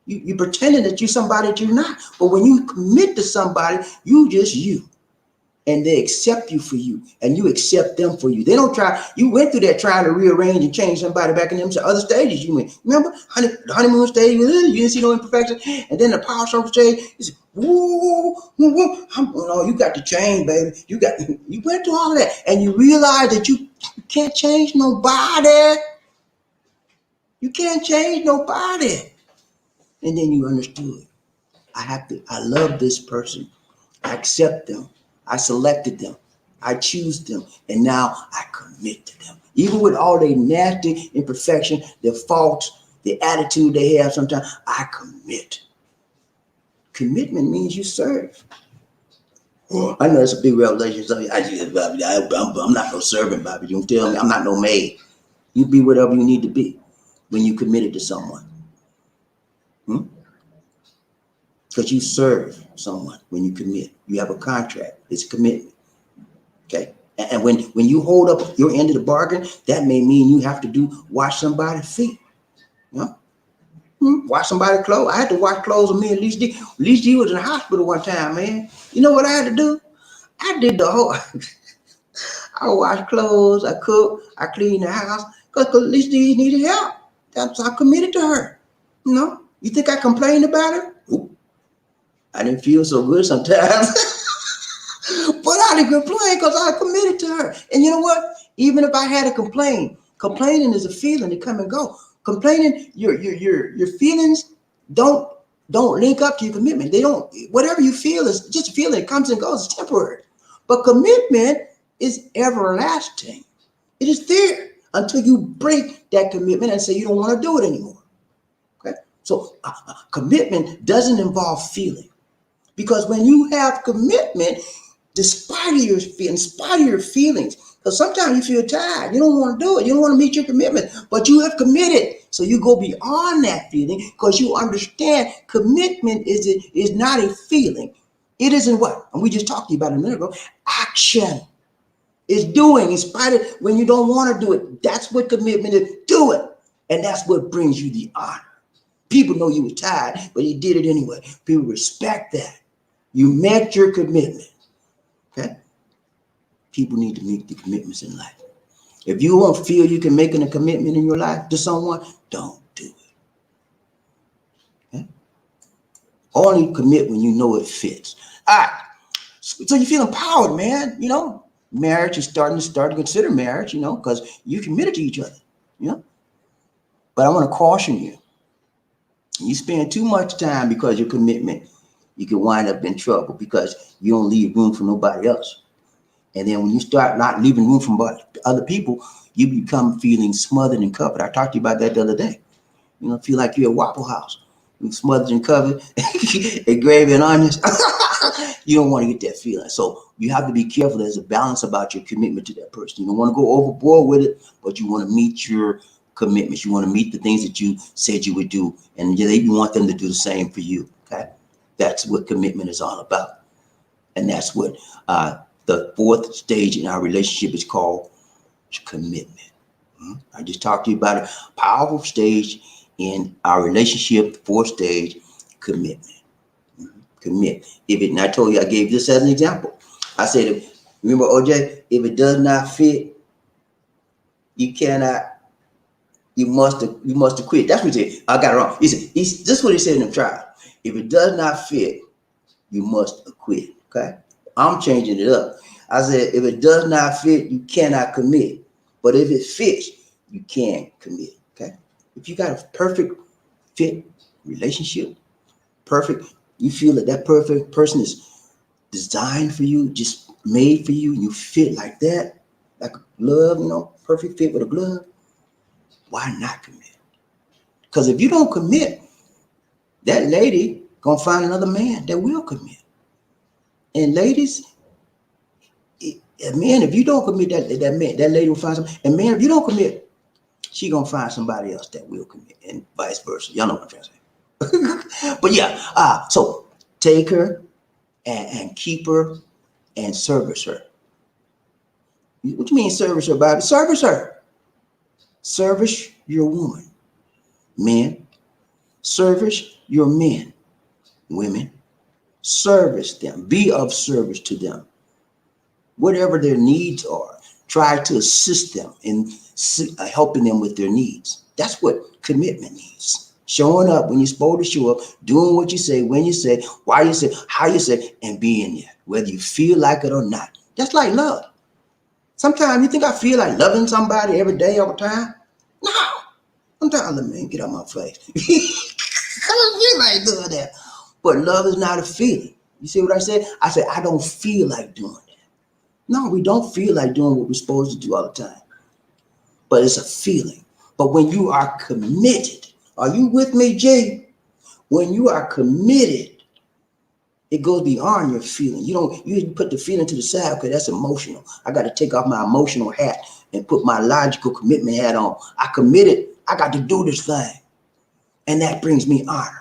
You pretending that you're somebody that you're not. But when you commit to somebody, you just you. And they accept you for you, and you accept them for you. They don't try. You went through that trying to rearrange and change somebody back in them other stages you went. Remember, the honeymoon stage, you didn't see no imperfection, and then the power struggle stage. You said, "Woo, woo, woo. You got to change, baby. You went through all of that, and you realize that you can't change nobody. You can't change nobody, and then you understood. I love this person. I accept them. I selected them. I choose them. And now I commit to them. Even with all their nasty imperfection, their faults, the attitude they have sometimes, I commit. Commitment means you serve. I know it's a big revelation. So I'm not no servant, Bobby. You don't tell me I'm not no maid. You be whatever you need to be when you committed to someone. Because you serve someone when you commit. You have a contract. It's a commitment. Okay? And when you hold up your end of the bargain, that may mean you have to wash somebody's feet. Wash somebody's clothes. I had to wash clothes of me and Least D. Least D was in the hospital one time, man. You know what I had to do? I did the whole. I washed clothes. I cooked. I cleaned the house because Least D needed help. That's I committed to her. You know. You think I complained about it? Oop. I didn't feel so good sometimes. But I didn't complain because I committed to her. And you know what? Even if I had to complain, complaining is a feeling that come and go. Complaining, your feelings don't link up to your commitment. They don't. Whatever you feel is just a feeling. It comes and goes. It's temporary. But commitment is everlasting. It is there until you break that commitment and say you don't want to do it anymore. Okay. So commitment doesn't involve feeling, because when you have commitment, despite of your feelings, because sometimes you feel tired, you don't want to do it, you don't want to meet your commitment, but you have committed. So you go beyond that feeling because you understand commitment is not a feeling. It isn't what? And we just talked to you about a minute ago. Action. It's doing in spite of when you don't want to do it. That's what commitment is. Do it. And that's what brings you the honor. People know you were tired, but you did it anyway. People respect that. You met your commitment. Okay? People need to make the commitments in life. If you don't feel you can make a commitment in your life to someone, don't do it. Okay? Only commit when you know it fits. All right. So you feel empowered, man. You know, marriage is starting to consider marriage, you know, because you're committed to each other, you know. But I want to caution you. You spend too much time because of your commitment, you can wind up in trouble because you don't leave room for nobody else. And then when you start not leaving room for other people, you become feeling smothered and covered. I talked to you about that the other day. You know, feel like you're at Waffle House. You're smothered and covered, and gravy and onions. You don't want to get that feeling. So you have to be careful. There's a balance about your commitment to that person. You don't want to go overboard with it, but you want to meet your commitments. You want to meet the things that you said you would do, and you want them to do the same for you. Okay, that's what commitment is all about, and that's what the fourth stage in our relationship is called commitment. I just talked to you about a powerful stage in our relationship. The fourth stage, commitment. Commit. And I told you, I gave this as an example. I said, remember, OJ, if it does not fit, you cannot. You must quit. That's what he said. I got it wrong. He said, this is what he said in the trial. If it does not fit, you must quit. Okay. I'm changing it up. I said, if it does not fit, you cannot commit. But if it fits, you can commit. Okay. If you got a perfect fit relationship, perfect, you feel that perfect person is designed for you, just made for you, you fit like that, like a glove, you know, perfect fit with a glove, why not commit? Because if you don't commit, that lady gonna find another man that will commit. And ladies, man, if you don't commit, that man, that lady will find something. And man, if you don't commit, she gonna find somebody else that will commit, and vice versa. Y'all know what I'm trying to say. But yeah, so take her and keep her and service her. What do you mean service her, Bobby? Service her. Service your woman. Men, service your men. Women, service them. Be of service to them. Whatever their needs are, try to assist them in helping them with their needs. That's what commitment means. Showing up when you're supposed to show up, doing what you say, when you say, why you say, how you say, and being there, whether you feel like it or not. That's like love. Sometimes you think I feel like loving somebody every day, all the time. No. Sometimes let me get out my face. I don't feel like doing that. But love is not a feeling. You see what I said? I said, I don't feel like doing that. No, we don't feel like doing what we're supposed to do all the time. But it's a feeling. But when you are committed, are you with me, Jay? When you are committed, it goes beyond your feeling. You put the feeling to the side because that's emotional. I got to take off my emotional hat and put my logical commitment hat on. I committed. I got to do this thing. And that brings me honor.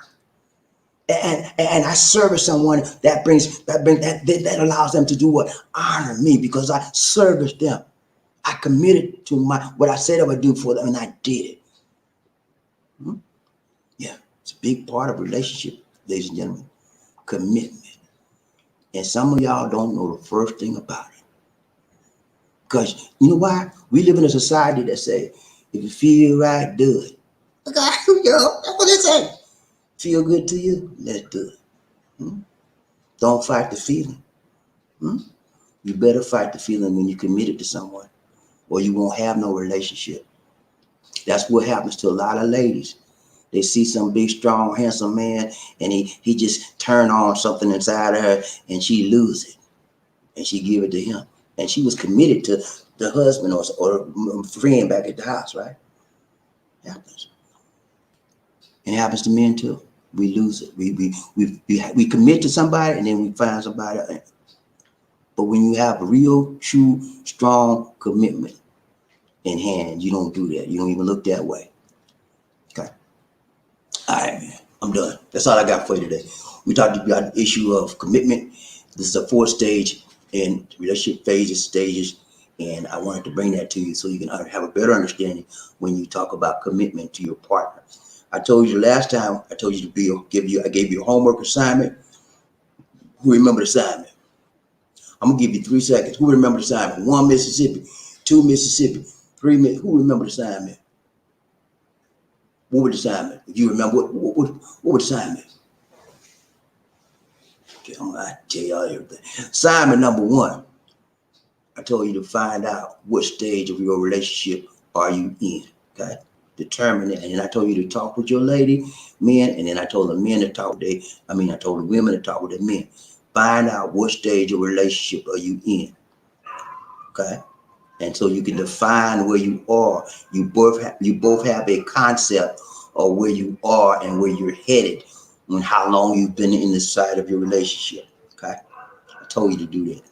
And I service someone that allows them to do what? Honor me, because I service them. I committed to what I said I would do for them, and I did it. Yeah. big part of relationship, ladies and gentlemen. Commitment. And some of y'all don't know the first thing about it. Because you know why? We live in a society that say, if you feel right, do it. Okay, that's what they say. Feel good to you? Let's do it. Hmm? Don't fight the feeling. Hmm? You better fight the feeling when you're committed to someone, or you won't have no relationship. That's what happens to a lot of ladies. They see some big, strong, handsome man, and he just turn on something inside of her, and she lose it, and she give it to him. And she was committed to the husband or friend back at the house, right? It happens. And it happens to men too. We lose it. We commit to somebody, and then we find somebody. But when you have a real, true, strong commitment in hand, you don't do that. You don't even look that way. Okay. All right, man. I'm done. That's all I got for you today. We talked about the issue of commitment. This is a 4th stage in relationship stages, and I wanted to bring that to you so you can have a better understanding when you talk about commitment to your partner. I told you last time. I told you I gave you a homework assignment. Who remember the assignment? I'm gonna give you 3 seconds. Who remember the assignment? 1 Mississippi, 2 Mississippi, 3 Mississippi. Who remember the assignment? What was the assignment? If you remember, what was the assignment? Okay, I'm gonna tell y'all everything. Assignment number 1. I told you to find out what stage of your relationship are you in. Okay, determine it. And then I told you to talk with your lady, men, and then I told the men to talk with I told the women to talk with the men. Find out what stage of relationship are you in. Okay, and so you can define where you are. You both have a concept of where you are and where you're headed, and how long you've been in the side of your relationship. Okay, I told you to do that.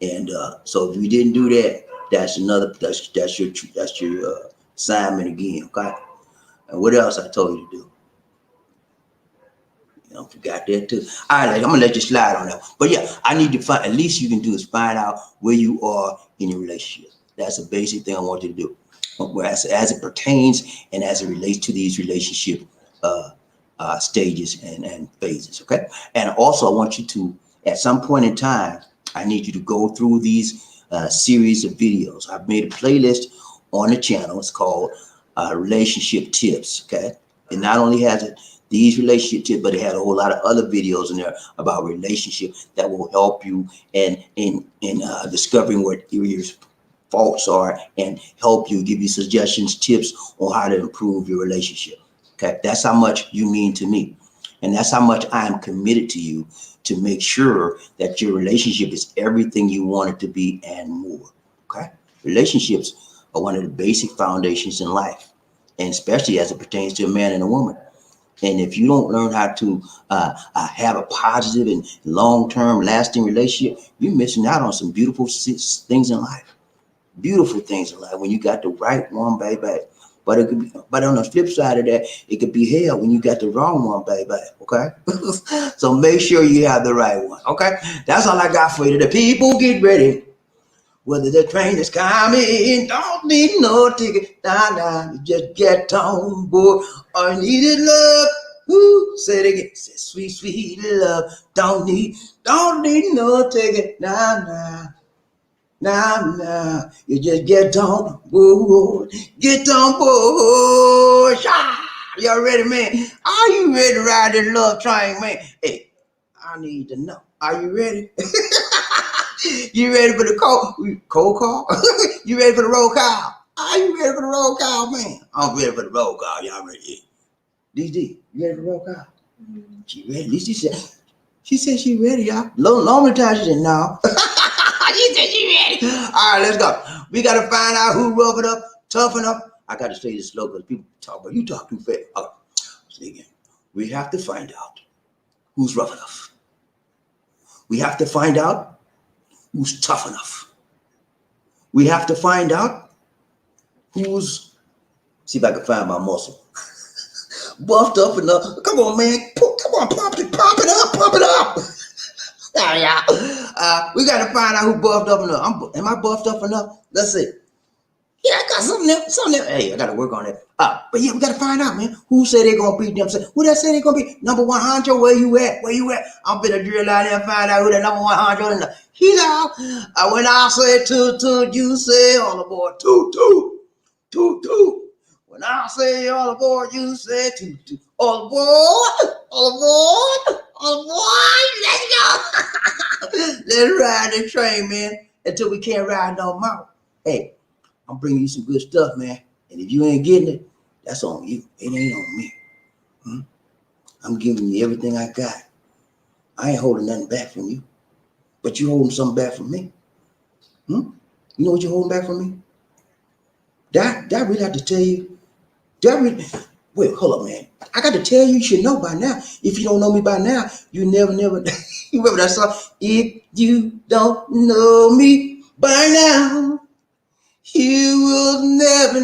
And so if you didn't do that, that's your assignment again. Okay, and what else I told you to do? You know, forgot that too. All right, I'm gonna let you slide on that. But yeah, I need to find, at least you can do is find out where you are in your relationship. That's a basic thing I want you to do. As it pertains and as it relates to these relationship stages and phases. Okay. And also I want you to, at some point in time, I need you to go through these series of videos. I've made a playlist on the channel. It's called Relationship Tips. Okay. It not only has these relationship tips, but it had a whole lot of other videos in there about relationship that will help you in discovering what your faults are and help you, give you suggestions, tips on how to improve your relationship. Okay, that's how much you mean to me, and that's how much I am committed to you to make sure that your relationship is everything you want it to be and more. Okay, relationships are one of the basic foundations in life, and especially as it pertains to a man and a woman. And if you don't learn how to have a positive and long-term lasting relationship, you're missing out on some beautiful things in life. Beautiful things in life when you got the right one, baby. But it could be, but on the flip side of that, it could be hell when you got the wrong one, baby. Okay? So make sure you have the right one. Okay? That's all I got for you today. People, get ready. Whether the train is coming, don't need no ticket. Nah, you just get on board. I needed love. Ooh, say it again. Say sweet, sweet love. Don't need no ticket. Nah. You just get on board. Get on board. Y'all ready, man? Are you ready to ride this love train, man? Hey, I need to know. Are you ready? You ready for the cold call? You ready for the roll call? Are you ready for the roll call, man? I'm ready for the roll call. Y'all ready? DD, you ready for the roll call? Mm-hmm. She ready? At least she said she ready, y'all. Long time she said no. She said she ready. All right, let's go. We got to find out who rough it up, tough enough. I got to say this slow because people talk about you talk too fast. Okay. Say again. We have to find out who's rough enough. We have to find out who's tough enough. We have to find out who's, see if I can find my muscle, buffed up enough. Come on, man. Come on, pump it up. Yeah. We got to find out who buffed up enough. Am I buffed up enough? Let's see. Yeah, I got something there. Hey, I got to work on it. But yeah, we got to find out, man. Who said they gonna beat them? Who that said they gonna be number one honcho? Where you at? Where you at? I'm gonna drill out there and find out who that number one honcho is. He know. When I say toot toot, you say all aboard. Toot toot, toot toot. When I say all aboard, you say toot toot. All aboard, all aboard, all aboard. Let's go. Let's ride the train, man, until we can't ride no more. Hey, I'm bringing you some good stuff, man. And if you ain't getting it, that's on you. It ain't on me. Hmm? I'm giving you everything I got. I ain't holding nothing back from you. But you holding something back from me. Hmm? You know what you're holding back from me? Did I really have to tell you? Wait, hold up, man. I got to tell you, you should know by now. If you don't know me by now, you never. You remember that song? If you don't know me by now, you will never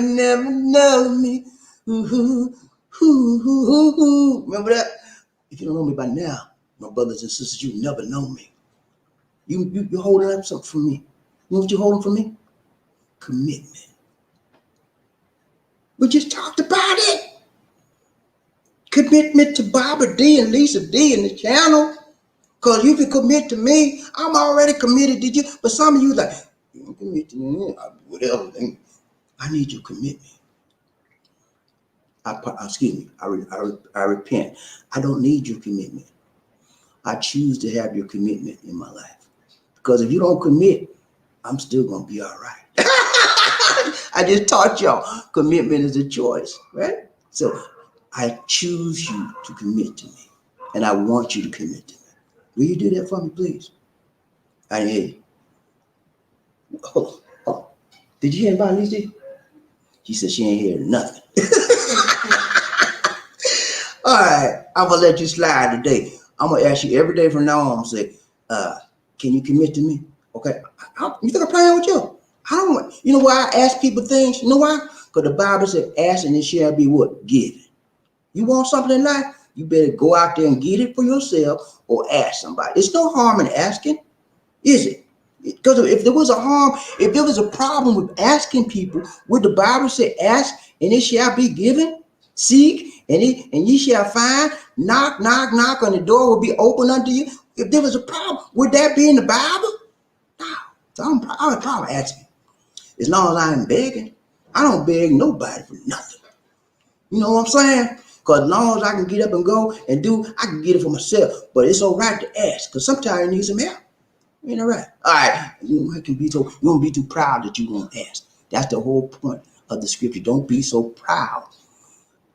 know me. Ooh, ooh, ooh, ooh. Remember that? If you don't know me by now, my brothers and sisters, you never know me. You're holding up something from me. You know what you're holding from me? Commitment. We just talked about it. Commitment to BobbieD and Lisa D in the channel. Because you can commit to me. I'm already committed to you. But some of you like, you don't commit to me. Whatever. I need your commitment. Excuse me. I repent. I don't need your commitment. I choose to have your commitment in my life. Because if you don't commit, I'm still going to be all right. I just taught y'all commitment is a choice, right? So I choose you to commit to me. And I want you to commit to me. Will you do that for me, please? I didn't hear you. Hold on. Did you hear about Lisa? She said she ain't hear nothing. All right, I'm gonna let you slide today. I'm gonna ask you every day from now on. Say, can you commit to me? Okay. You think I'm playing with you? I don't want. You know why I ask people things? You know why? Because the Bible said, "Ask and it shall be what? Given." You want something in life? You better go out there and get it for yourself, or ask somebody. There's no harm in asking, is it? Because if there was a harm, if there was a problem with asking people, would the Bible say, "Ask and it shall be given"? Seek and ye shall find. Knock, knock, knock, and the door will be open unto you. If there was a problem, would that be in the Bible? No. So I would probably ask you. As long as I ain't begging, I don't beg nobody for nothing. You know what I'm saying? Because as long as I can get up and go and do, I can get it for myself. But it's all right to ask, because sometimes you need some help. You know, right? All right. You don't be too proud that you won't ask. That's the whole point of the scripture. Don't be so proud.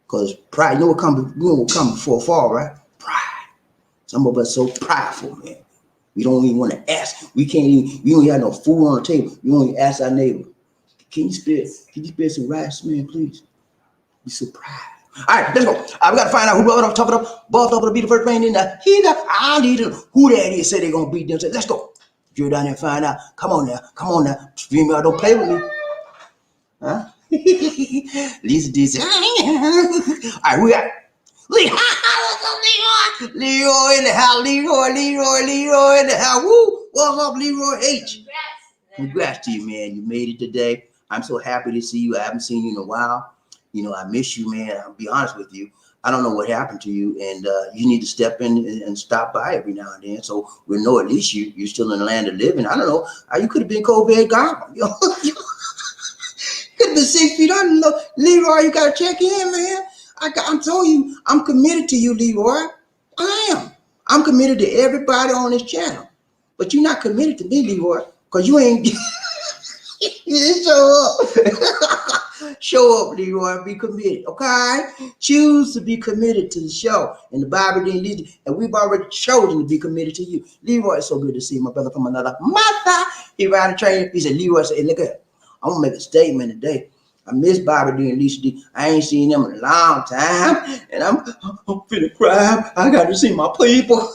Because pride, you know what comes before a fall, right? Pride. Some of us so prideful, man. We don't even want to ask. We don't even have no food on the table. We don't even ask our neighbor. Can you spare some rice, man, please? We so proud. All right, let's go. We got to find out who brought up, top it up, balled up to be the first man in the heater. I need to know who that is. Say they're going to beat them. Say, let's go. Drill down there and find out. Come on now. Stream out, don't play with me. Huh? Lisa D said, all right, we got Leroy in the house. Leroy in the house. Woo! What's up, Leroy H? Congrats to you, man. You made it today. I'm so happy to see you. I haven't seen you in a while. You know, I miss you, man. I'll be honest with you. I don't know what happened to you, and you need to step in and stop by every now and then, so we know at least you're still in the land of living. I don't know. You could have been COVID gone. You could have been 6 feet under. Leroy, you got to check in, man. I'm telling you, I'm committed to you, Leroy. I am. I'm committed to everybody on this channel. But you're not committed to me, Leroy, because you ain't. You show up. Show up, Leroy. Be committed, okay? Choose to be committed to the show. And the Bible didn't lead you. And we've already chosen to be committed to you. Leroy, it's so good to see my brother from another mother. He ran the train. He said, Leroy said, hey, look at it. I'm going to make a statement today. I miss BobbieD and Lisa D. I ain't seen them in a long time. And I'm finna cry. I got to see my people.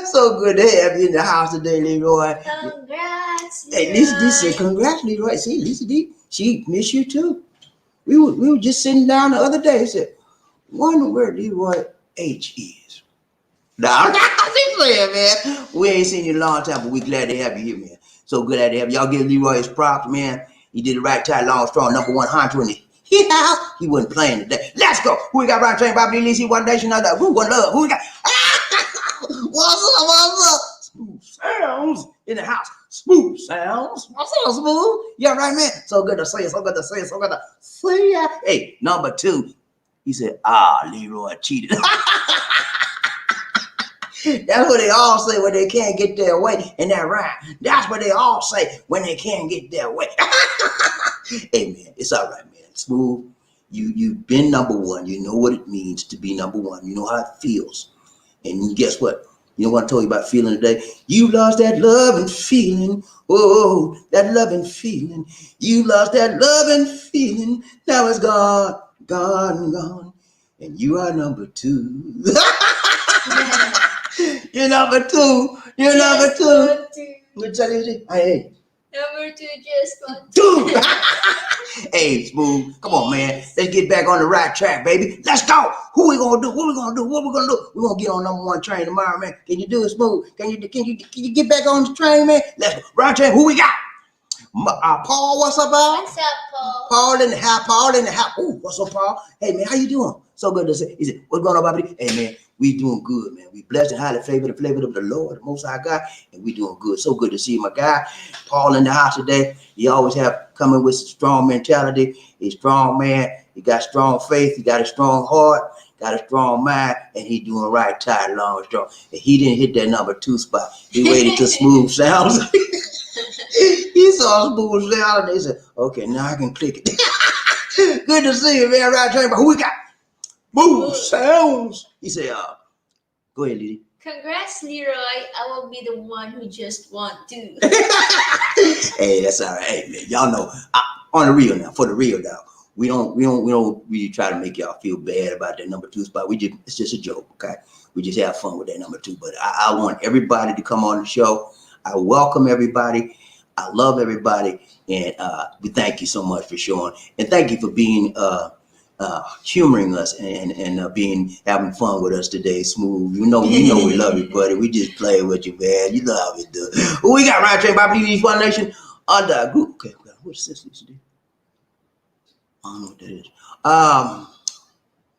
So good to have you in the house today, Leroy. Congrats, Leroy. Hey, Lisa D said, congrats, Leroy. See, Lisa D, she miss you too. We were just sitting down the other day and said, wonder where Leroy H is. Now, I'm playing, man. We ain't seen you in a long time, but we glad to have you here, man. So good at it. Y'all give Leroy his props, man. He did the right time, long, strong, number 100 in the house. He wasn't playing today. Let's go. Who we got right train? BobbieD, Lizzie, One Nation, other. Who one love? Who we got? What's up? What's up? Smooth sounds in the house. Smooth sounds. What's up, Smooth? Yeah, right, man. So good to see you. So good to see you. So good to see you. Hey, number 2. He said, Leroy cheated. That's what they all say when they can't get their way in that rhyme. That's what they all say when they can't get their way. Hey, man, it's all right, man. Smooth. You've been number 1. You know what it means to be number 1. You know how it feels. And guess what? You know what I told you about feeling today? You lost that love and feeling. Oh, that love and feeling. You lost that love and feeling. Now it's gone, gone, gone. And you are number 2. You're number 2. You're number 2. Hey. Number 2 just got 2. Hey, Smooth. Come on, man. Let's get back on the right track, baby. Let's go. Who we gonna do? What we gonna do? What we gonna do? We're gonna get on number 1 train tomorrow, man. Can you do it, Smooth? Can you get back on the train, man? Let's go. Right train. Who we got? Paul, what's up, Paul? What's up, Paul? Paul in the house. Paul in the house. Ooh, what's up, Paul? Hey, man, how you doing? So good to see. He said, what's going on, BobbieD? Hey, man, we doing good, man. We blessed and highly favored, the flavor of the Lord, the Most High God, and we doing good. So good to see my guy, Paul, in the house today. He always have coming with strong mentality. He's a strong man. He got strong faith. He got a strong heart. Got a strong mind, and he doing right, tight, long, strong. And he didn't hit that number 2 spot. He waited till Smooth sounds. He saw Smooth sound, and they said, okay, now I can click it. Good to see you, man. Right train, but who we got? Smooth sounds. He said, go ahead, Lily. Congrats, Leroy. I will be the one who just want to. Hey, that's all right. Hey, man, y'all know, on the real now, for the real now, we don't really try to make y'all feel bad about that number 2 spot. It's just a joke, okay? We just have fun with that number 2. But I want everybody to come on the show. I welcome everybody. I love everybody, and we thank you so much for showing, and thank you for being humoring us and having fun with us today, Smooth. You know we love you, buddy. We just play with you, man. You love it, dude. Who we got right train, BobbieD, One Nation, under a group. Okay, what's this today? I don't know what that is.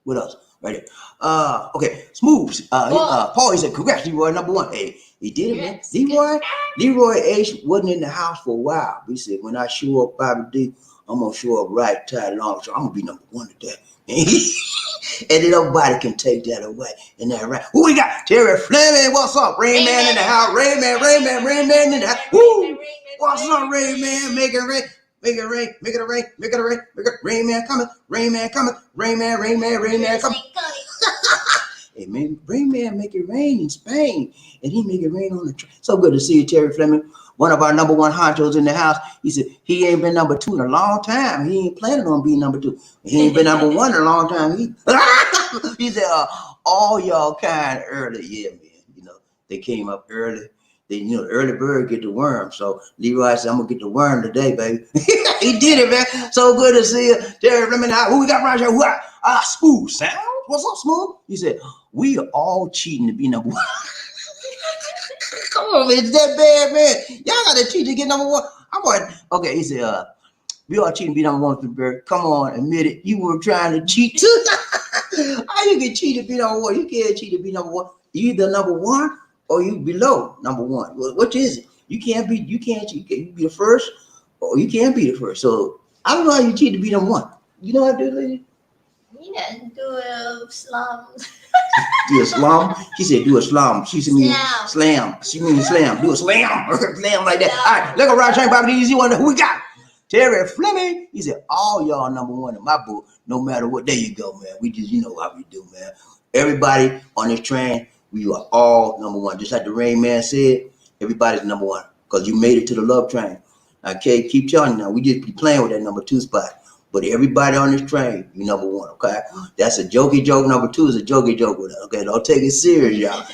What else? Right there. Okay, Smooth. Paul, he said, congrats, Leroy, number 1. Hey, he did it, man. Leroy H wasn't in the house for a while. He said, when I show up, BobbieD, I'm gonna show up right, tight, long, so I'm gonna be number 1 today. And then nobody can take that away. And that right. Who we got? Terry Fleming, what's up? Rain Man in the house. Rain Man in the house. Woo! What's up, Rain Man? Make it rain. Make it rain, make it rain, make it rain, make it rain, man coming, rain man coming, rain man coming. Hey man, Rain Man make it rain in Spain, and he make it rain on the train. So good to see you, Terry Fleming, one of our number 1 honchos in the house. He said he ain't been number 2 in a long time. He ain't planning on being number 2. He ain't been number 1 in a long time. He said, all y'all kind early. Yeah, man. You know, they came up early. They, the early bird get the worm. So Leroy said, I'm gonna get the worm today, baby. He did it, man. So good to see you. Terry Fleming, who we got right here? Smooth sound. What's up, Smooth? He said, we are all cheating to be number 1. Come on, man. It's that bad, man. Y'all gotta cheat to get number 1. Okay, he said, we all cheating to be number 1 for the bird. Come on, admit it. You were trying to cheat too. How you can cheat to be number 1? You can't cheat to be number 1. You either number 1 or you below number 1. Which is it? You can't cheat. You can be the first, or you can't be the first. So I don't know how you cheat to be number 1. You know how to do it, lady? Yeah, do a slam. Do a slam? She said do a slam. She said mean slam. She means slam. Do a slam. Slam like that. All right, let's go right train, BobbieD. You wonder who we got? Terry Fleming. He said all y'all number 1 in my book. No matter what. There you go, man. We just, how we do, man. Everybody on this train, we are all number 1. Just like the Rain Man said, everybody's number 1 because you made it to the love train. Okay, keep telling you now. We just be playing with that number 2 spot. But everybody on this train, you number 1, okay? That's a jokey joke. Number 2 is a jokey joke with us, okay? Don't take it serious, y'all.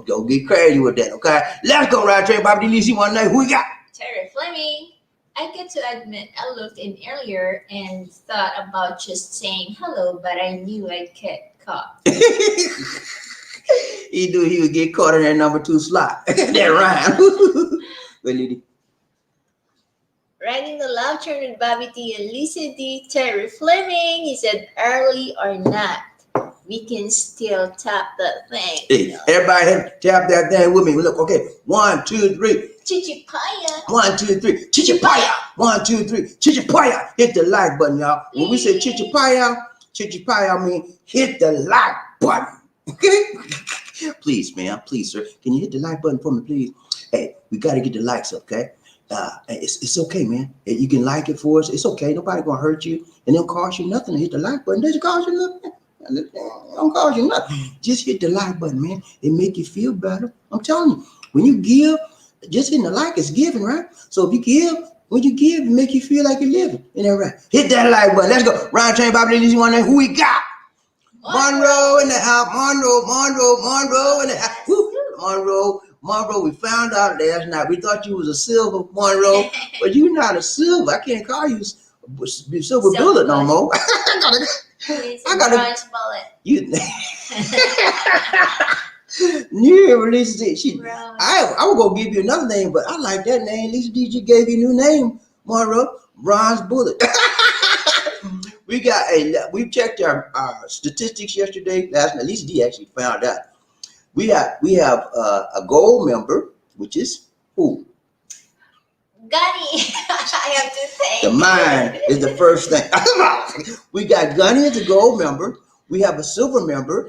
Don't get crazy with that, okay? Let's go, right train, BobbieD. One night, who we got? Terry Fleming. I get to admit I looked in earlier and thought about just saying hello, but I knew I'd get caught. He knew he would get caught in that number 2 slot. That rhyme. Well, Lily. Riding the Love Train with Bobby D and Lisa D. Terry Fleming. He said, early or not, we can still tap that thing. Hey, everybody tap that thing with me. Look, okay. 1, 2, 3. Chichipaya. 1, 2, 3. Chichipaya. 1, 2, 3. Chichipaya. Hit the like button, y'all. When we say chichipaya, I mean hit the like button. Okay? Please, ma'am. Please, sir. Can you hit the like button for me, please? Hey, we got to get the likes up, okay? It's okay, man. You can like it for us. It's okay. Nobody gonna hurt you, and it don't cost you nothing to hit the like button. Does it cost you nothing? It don't cost you nothing. Just hit the like button, man. It make you feel better. I'm telling you, when you give, just hitting the like is giving, right? So if you give, when you give, it make you feel like you're living. Ain't that right? Hit that like button. Let's go. Ryan Train, BobbieD, you want to know who we got? Monroe in the house. Monroe in the house. Woo. Monroe, we found out last night. We thought you was a silver, Monroe, but you're not a silver. I can't call you silver bullet no more. I got a bronze bullet. You New Lisa D. I was gonna give you another name, but I like that name. Lisa D. She gave you a new name, Monroe. Bronze bullet. We checked our statistics yesterday. Last night, Lisa D. actually found out. We have a gold member, which is who? Gunny. I have to say. The mind is the first thing. We got Gunny as a gold member. We have a silver member,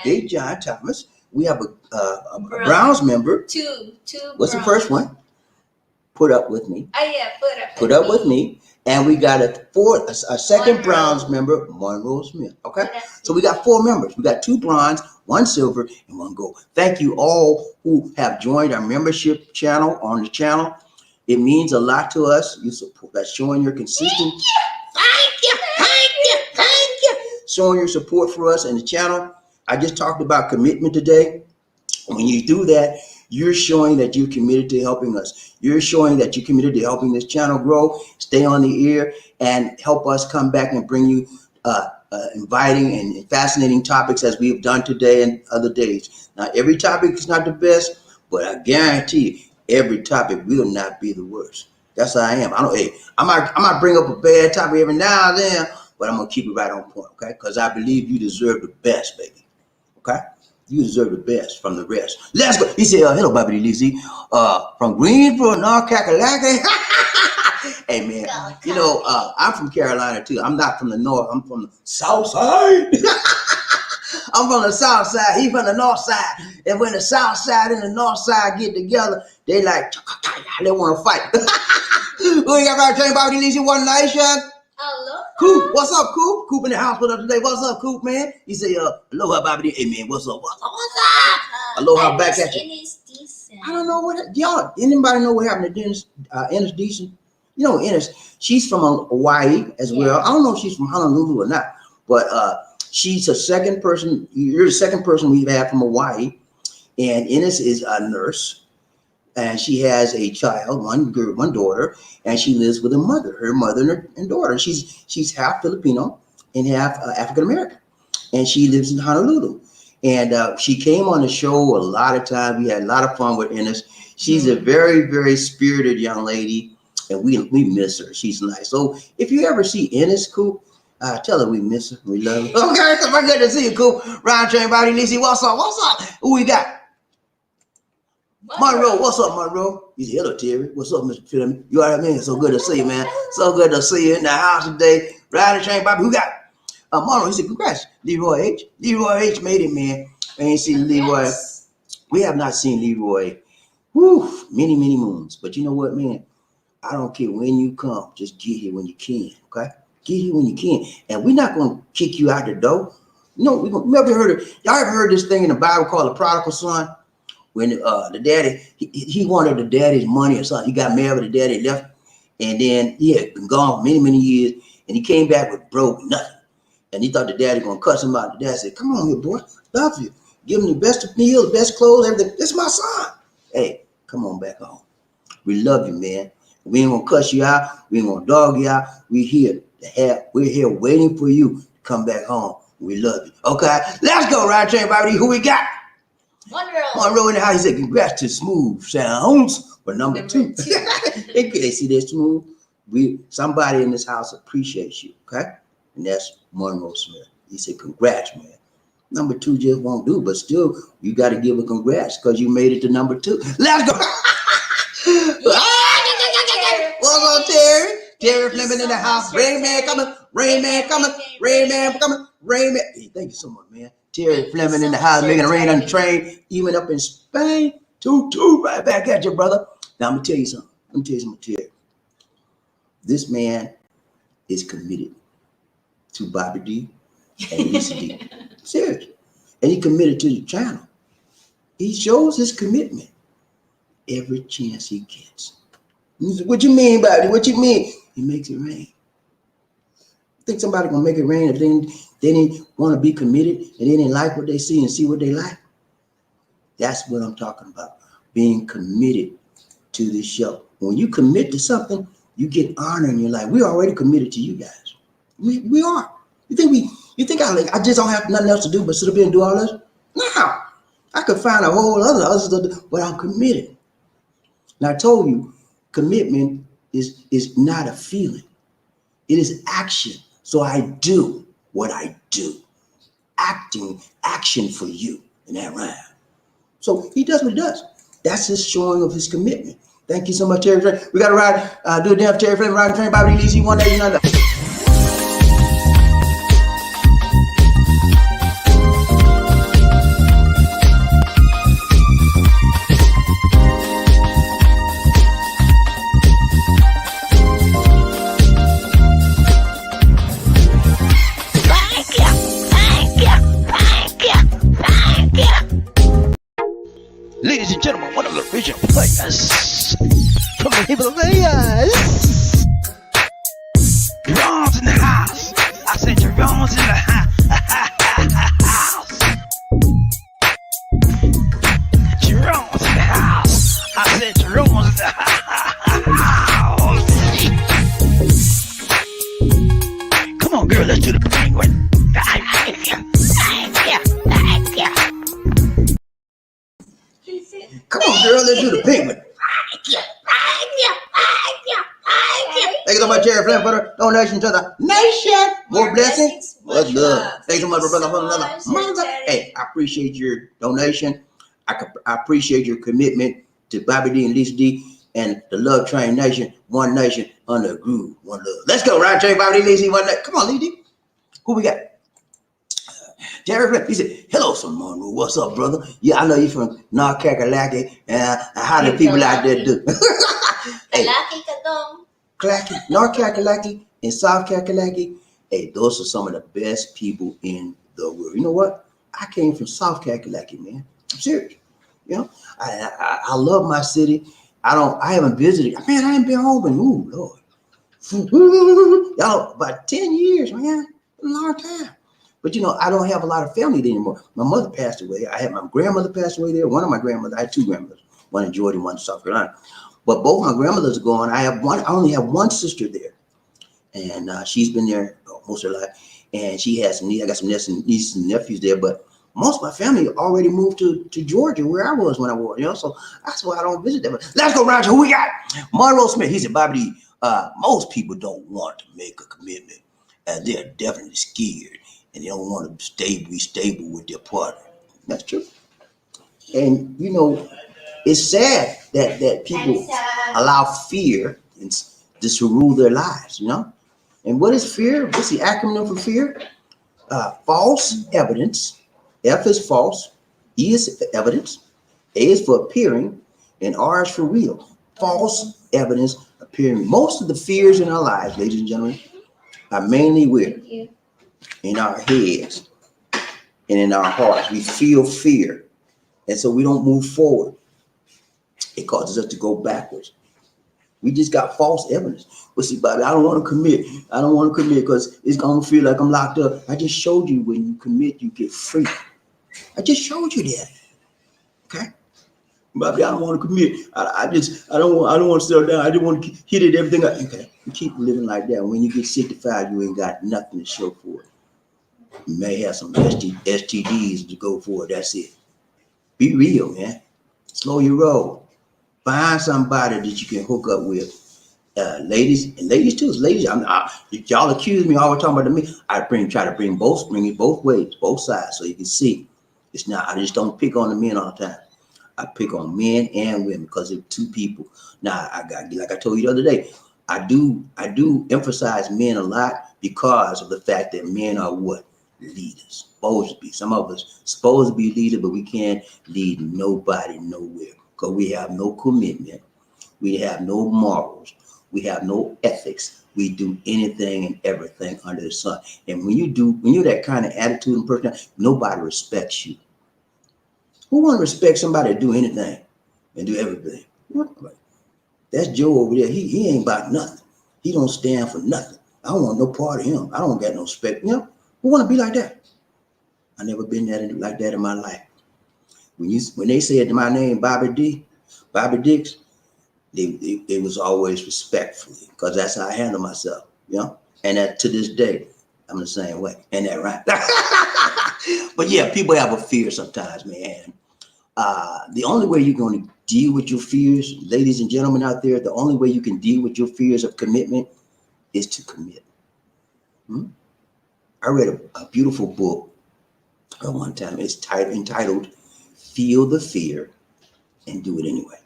Big John Thomas. We have a bronze member. Two. What's the first one? Put up with me. Oh yeah, put up with me. And we got a second bronze member, Monroe Smith. Okay, so we got 4 members. We got 2 bronze, 1 silver, and 1 gold. Thank you all who have joined our membership channel on the channel. It means a lot to us. You support that's showing your consistent. Thank you. Showing your support for us and the channel. I just talked about commitment today. When you do that, you're showing that you're committed to helping us. You're showing that you're committed to helping this channel grow, stay on the air, and help us come back and bring you inviting and fascinating topics as we've done today and other days. Now, every topic is not the best, but I guarantee you, every topic will not be the worst. That's how I am. I might bring up a bad topic every now and then, but I'm gonna keep it right on point, okay? Because I believe you deserve the best, baby. Okay? You deserve the best from the rest. Let's go. He said, hello, BobbieD Lizzie. From Greensboro, North Carolina. Hey, man, I'm from Carolina, too. I'm not from the north. I'm from the south side. I'm from the south side. He's from the north side. And when the south side and the north side get together, they like, they want to fight. Who you got right there, BobbieD Lizzie? One night, Sean? Hello. Coop, what's up, Coop? Coop in the house with us today. What's up, Coop, man? He say, aloha, BobbieD. Hey, man, what's up? Aloha, back at you. I don't know y'all, anybody know what happened to Dennis, Ennis Decent? You know, Ennis, she's from Hawaii as well. I don't know if she's from Honolulu or not, but she's the second person. You're the second person we've had from Hawaii. And Ennis is a nurse. And she has a child, one daughter, and she lives with her mother and daughter. She's half Filipino and half African American, and she lives in Honolulu. And she came on the show a lot of times. We had a lot of fun with Ennis. She's a very, very spirited young lady, and we miss her. She's nice. So if you ever see Ennis, Coop, tell her we miss her. We love her. Okay, so good to see you, Coop. Ryan Train, BobbieD Lizzie, what's up? Who we got? Monroe, what's up, Monroe? He said, hello, Terry. What's up, Mr. Philipina? You all right, man? So good to see you, man. So good to see you in the house today. Riding the train, Bobby. Who got Monroe? He said, congrats. Leroy H. Leroy H made it, man. I ain't seen Leroy. Yes. We have not seen Leroy many, many moons. But you know what, man? I don't care when you come. Just get here when you can, okay? Get here when you can. And we're not going to kick you out the door. You know, y'all ever heard this thing in the Bible called the prodigal son? When the daddy, he wanted the daddy's money or something. He got married, the daddy left, and then he had been gone for many, many years, and he came back with broke nothing. And he thought the daddy gonna cuss him out. The dad said, come on here, boy, love you. Give him the best meals, best clothes, everything. This is my son. Hey, come on back home. We love you, man. We ain't gonna cuss you out. We ain't gonna dog you out. We're here waiting for you to come back home. We love you. Okay, let's go, Ride Train, BobbieD. Who we got? Monroe in the house. He said, congrats to Smooth Sounds for number 2. They see that Smooth. somebody in this house appreciates you, okay? And that's Monroe Smith. He said, congrats, man. Number 2 just won't do, but still, you got to give a congrats because you made it to number 2. Let's go. What's on, Terry? Terry Fleming in the house. Rain Man coming. Rain Man coming. Rain Man coming. Rain Man. Hey, thank you so much, man. Terry Fleming in the house, making it rain on the train, even up in Spain. Toot, right back at you, brother. Now, I'm going to tell you something. Terry. This man is committed to BobbieD and Lisa D. Seriously. And he committed to the channel. He shows his commitment every chance he gets. What you mean, Bobby? What you mean? He makes it rain. Think somebody gonna make it rain if they didn't want to be committed and they didn't like what they see and see what they like? That's what I'm talking about. Being committed to this show. When you commit to something, you get honor in your life. We're already committed to you guys. We are. You think I just don't have nothing else to do but sit up here and do all this? No. I could find a whole other stuff, but I'm committed. And I told you, commitment is not a feeling. It is action. So I do what I do. Action for you in that rhyme. So he does what he does. That's his showing of his commitment. Thank you so much, Terry. We got to ride, do a damn Terry Flynn, ride the train, BobbieD, Lisa, one day, another. Ladies and gentlemen, one of the original players from the Himalayas. Jerome's in the house. I said Jerome's in the house. Jerome's in the house. I said Jerome's in the house. Come on, girl, let's do the penguin. Come on, girl, let's do the penguin. Thank you so much, Terry Flynn, for the donation to the nation. More blessings, much love. Thank you so much, brother, for another month. Hey, I appreciate your donation. I appreciate your commitment to BobbieD and Lisa D and the Love Train Nation, one nation under a groove, one love. Let's go, right, Train, BobbieD, Lisa D, one nation. Come on, Lisa D. Who we got? Terry Flynn, he said, hello, son Monroe. What's up, brother? Yeah, I know you from North Carolina. How do people out there do? Hey, North Carolina and South Carolina, hey, those are some of the best people in the world. You know what? I came from South Carolina, man. I'm serious. You know, I love my city. I haven't visited. Man, I haven't been home in, Lord. Y'all, about 10 years, man. A long time. But, you know, I don't have a lot of family there anymore. My mother passed away. I had my grandmother passed away there. One of my grandmothers, I had 2 grandmothers, one in Georgia, one in South Carolina. But both my grandmothers are gone. I only have one sister there. And she's been there most of her life. And she has some I got some nieces and nephews there. But most of my family already moved to Georgia, where I was when I was, you know. So that's why I don't visit them. Let's go, Roger. Who we got? Monroe Smith. He said, BobbieD, most people don't want to make a commitment. And they're definitely scared. And they don't want to be stable with their partner. That's true. And, you know, it's sad that people allow fear just to rule their lives, you know? And what is fear? What's the acronym for fear? False evidence. F is false. E is for evidence. A is for appearing. And R is for real. False evidence appearing. Most of the fears in our lives, ladies and gentlemen, are mainly where? In our heads and in our hearts. We feel fear. And so we don't move forward. It causes us to go backwards. We just got false evidence. But see, Bobby, I don't want to commit. I don't want to commit because it's going to feel like I'm locked up. I just showed you when you commit, you get free. I just showed you that. Okay? Bobby, I don't want to commit. I don't want to settle down. I just want to hit it, everything. Okay. You keep living like that. When you get 65, you ain't got nothing to show for it. You may have some STDs to go for it. That's it. Be real, man. Slow your roll. Find somebody that you can hook up with ladies too. Ladies, y'all accuse me always talking about me. Try to bring it both ways, both sides, so you can see. It's not. I just don't pick on the men all the time. I pick on men and women because they're two people. Now I got, like I told you the other day, I do emphasize men a lot because of the fact that men are what? Leaders. Supposed to be. Some of us supposed to be leaders, but we can't lead nobody nowhere because we have no commitment. We have no morals. We have no ethics. We do anything and everything under the sun. And when you're that kind of attitude and person, nobody respects you. Who want to respect somebody to do anything and do everything? That's Joe over there. He ain't about nothing. He don't stand for nothing. I don't want no part of him. I don't got no respect. Who want to be like that? I never been like that in my life. When they said my name, Bobby Dix, they was always respectfully because that's how I handle myself. And that to this day, I'm the same way. Ain't that right? But yeah, people have a fear sometimes, man. The only way you're going to deal with your fears, ladies and gentlemen out there, the only way you can deal with your fears of commitment is to commit. I read a beautiful book one time. It's entitled Feel the Fear and Do It Anyway.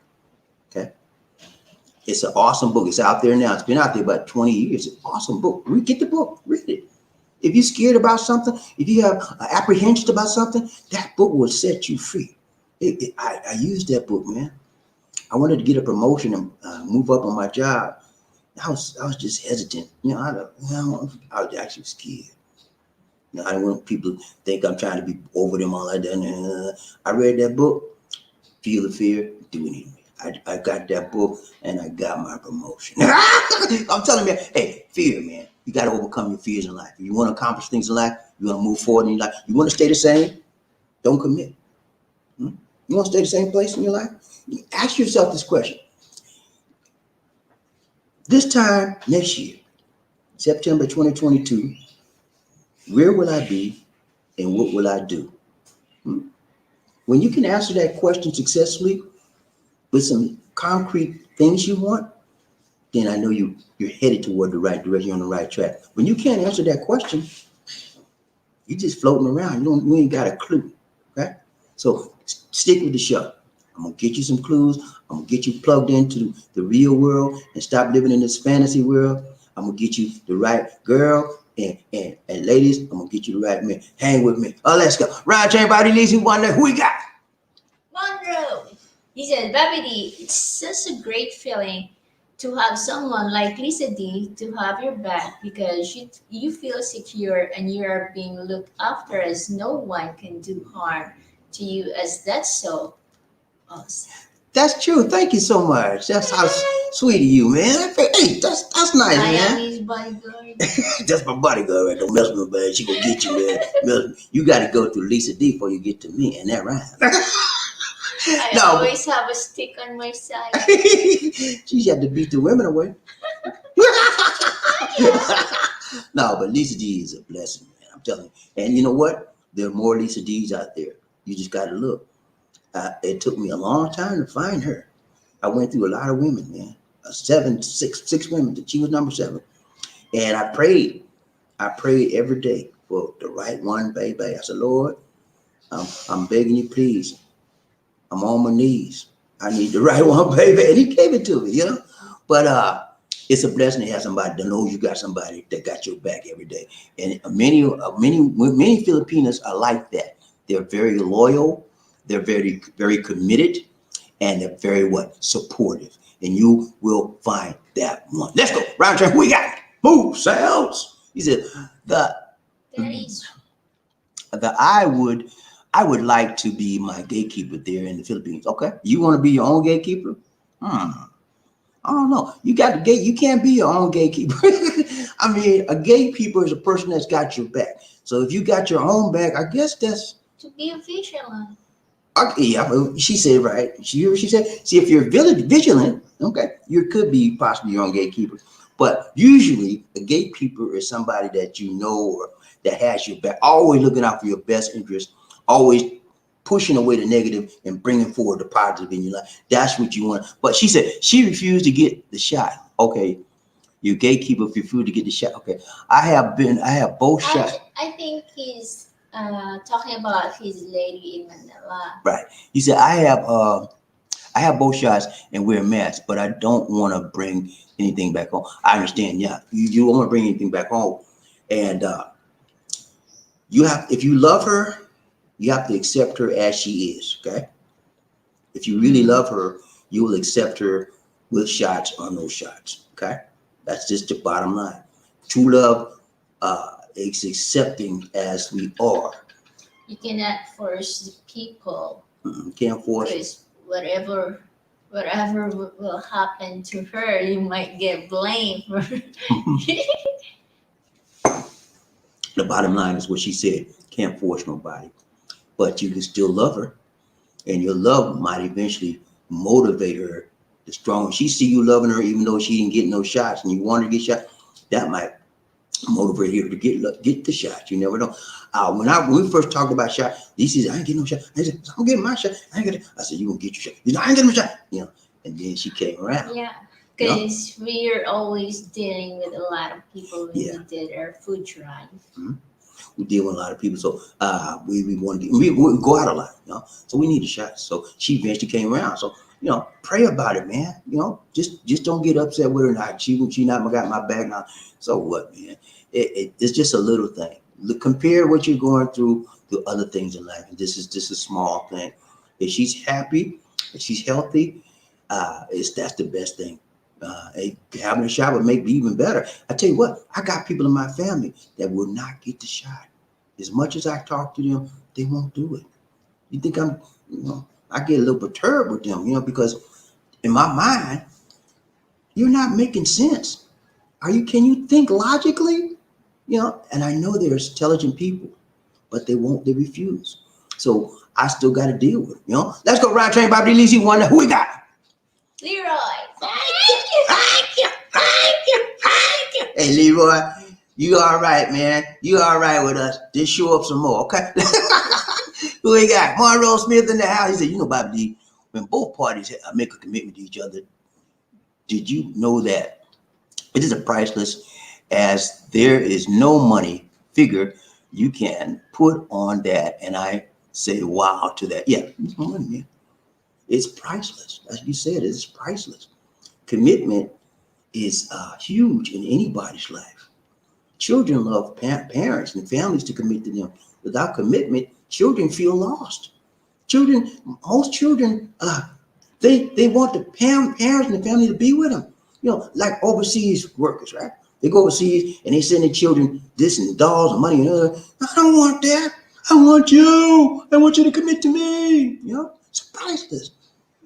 Okay. It's an awesome book. It's out there now. It's been out there about 20 years. It's an awesome book. Get the book. Read it. If you're scared about something, if you have apprehension about something, that book will set you free. I used that book, man. I wanted to get a promotion and move up on my job. I was just hesitant. I was actually scared. I don't want people to think I'm trying to be over them all like that. I read that book, Feel the Fear, Do It Anyway. I got that book and I got my promotion. I'm telling you, hey, fear, man. You got to overcome your fears in life. If you want to accomplish things in life, you want to move forward in your life, you want to stay the same, don't commit. You want to stay the same place in your life? Ask yourself this question. This time next year, September 2022, where will I be and what will I do? When you can answer that question successfully with some concrete things you want, then I know you're headed toward the right direction, you're on the right track. When you can't answer that question, you're just floating around. You ain't got a clue. Okay? So stick with the show. I'm gonna get you some clues. I'm gonna get you plugged into the real world and stop living in this fantasy world. I'm gonna get you the right girl and ladies. I'm gonna get you the right man. Hang with me. Oh, let's go. Round chain body leads you one day. Who we got? Monroe. He said, BobbieD, it's such a great feeling to have someone like Lisa D to have your back because you feel secure and you are being looked after as no one can do harm to you as that's so awesome. That's true. Thank you so much. That's how sweet of you, man. Hey, that's nice, I man. am his bodyguard. That's my bodyguard, right? Don't mess with me, man. She gonna get you, man. You got to go through Lisa D before you get to me, and that rhymes. I always have a stick on my side. She had to beat the women away. No, but Lisa D is a blessing, man. I'm telling you. And you know what? There are more Lisa D's out there. You just got to look. It took me a long time to find her. I went through a lot of women, man. Six women. She was number 7. And I prayed every day for the right one, baby. I said, Lord, I'm begging you, please. I'm on my knees. I need the right one, baby. And he gave it to me, But it's a blessing to have somebody to know you got somebody that got your back every day. And many Filipinas are like that. They're very loyal. They're very, very committed. And they're very supportive. And you will find that one. Let's go. Round track. Who we got? Move, sounds. He said, I would like to be my gatekeeper there in the Philippines. Okay. You want to be your own gatekeeper? I don't know. You got the gate. You can't be your own gatekeeper. I mean, a gatekeeper is a person that's got your back. So if you got your own back, I guess that's to be a vigilant. Yeah, she said right. She said, see, if you're vigilant, okay, you could be possibly your own gatekeeper. But usually a gatekeeper is somebody that you know or that has your back, always looking out for your best interest, always pushing away the negative and bringing forward the positive in your life. That's what you want. But she said she refused to get the shot. Okay, you gatekeeper for food to get the shot. Okay, I have both shots. I think he's talking about his lady in Manila. Right. You said I have both shots and wear masks, but I don't want to bring anything back home. I understand. Yeah, you don't want to bring anything back home, and you have, if you love her, you have to accept her as she is. Okay. If you really love her, you will accept her with shots or no shots. Okay. That's just the bottom line. True love is accepting as we are. You cannot force the people Can't force it. because whatever will happen to her, you might get blamed for. The bottom line is what she said. Can't force nobody, but you can still love her, and your love might eventually motivate her. The stronger she see you loving her, even though she didn't get no shots, and you want her to get shot, that might motivate her to get the shot. You never know. When we first talked about shot, he says, "I ain't getting no shot." I said, "I'm getting my shot. I ain't getting." I said, "You gonna get your shot?" You know, "I ain't getting my shot." You know, and then she came around. Yeah, because we're always dealing with a lot of people when Yeah. we did our food drive. We deal with a lot of people, so we want to we go out a lot, you know. So we need a shot. So she eventually came around. So pray about it, man. Just don't get upset with her. Not she not got my back now. So what, man? It's just a little thing. Compare what you're going through to other things in life, and this is just a small thing. If she's happy, if she's healthy, that's the best thing. Having a shot would make me even better. I tell you what, I got people in my family that will not get the shot. As much as I talk to them, they won't do it. You think I get a little perturbed with them, because in my mind, you're not making sense. Can you think logically? And I know there's intelligent people, but they refuse. So I still got to deal with it, Let's go ride train, BobbieD, Lizzie, one. Who we got? Leroy. Hey, Leroy, you all right, man. You all right with us. Just show up some more, okay? Who we got? Monroe Smith in the house. He said, BobbieD, when both parties make a commitment to each other, did you know that it is a priceless, as there is no money figure you can put on that? And I say, wow to that. Yeah, it's priceless. As you said, it's priceless. Commitment is huge in anybody's life. Children love parents and families to commit to them. Without commitment, children feel lost. Most children, they want the parents and the family to be with them. Like overseas workers, right? They go overseas and they send their children this and dolls and money and other. I don't want that. I want you. I want you to commit to me. It's priceless.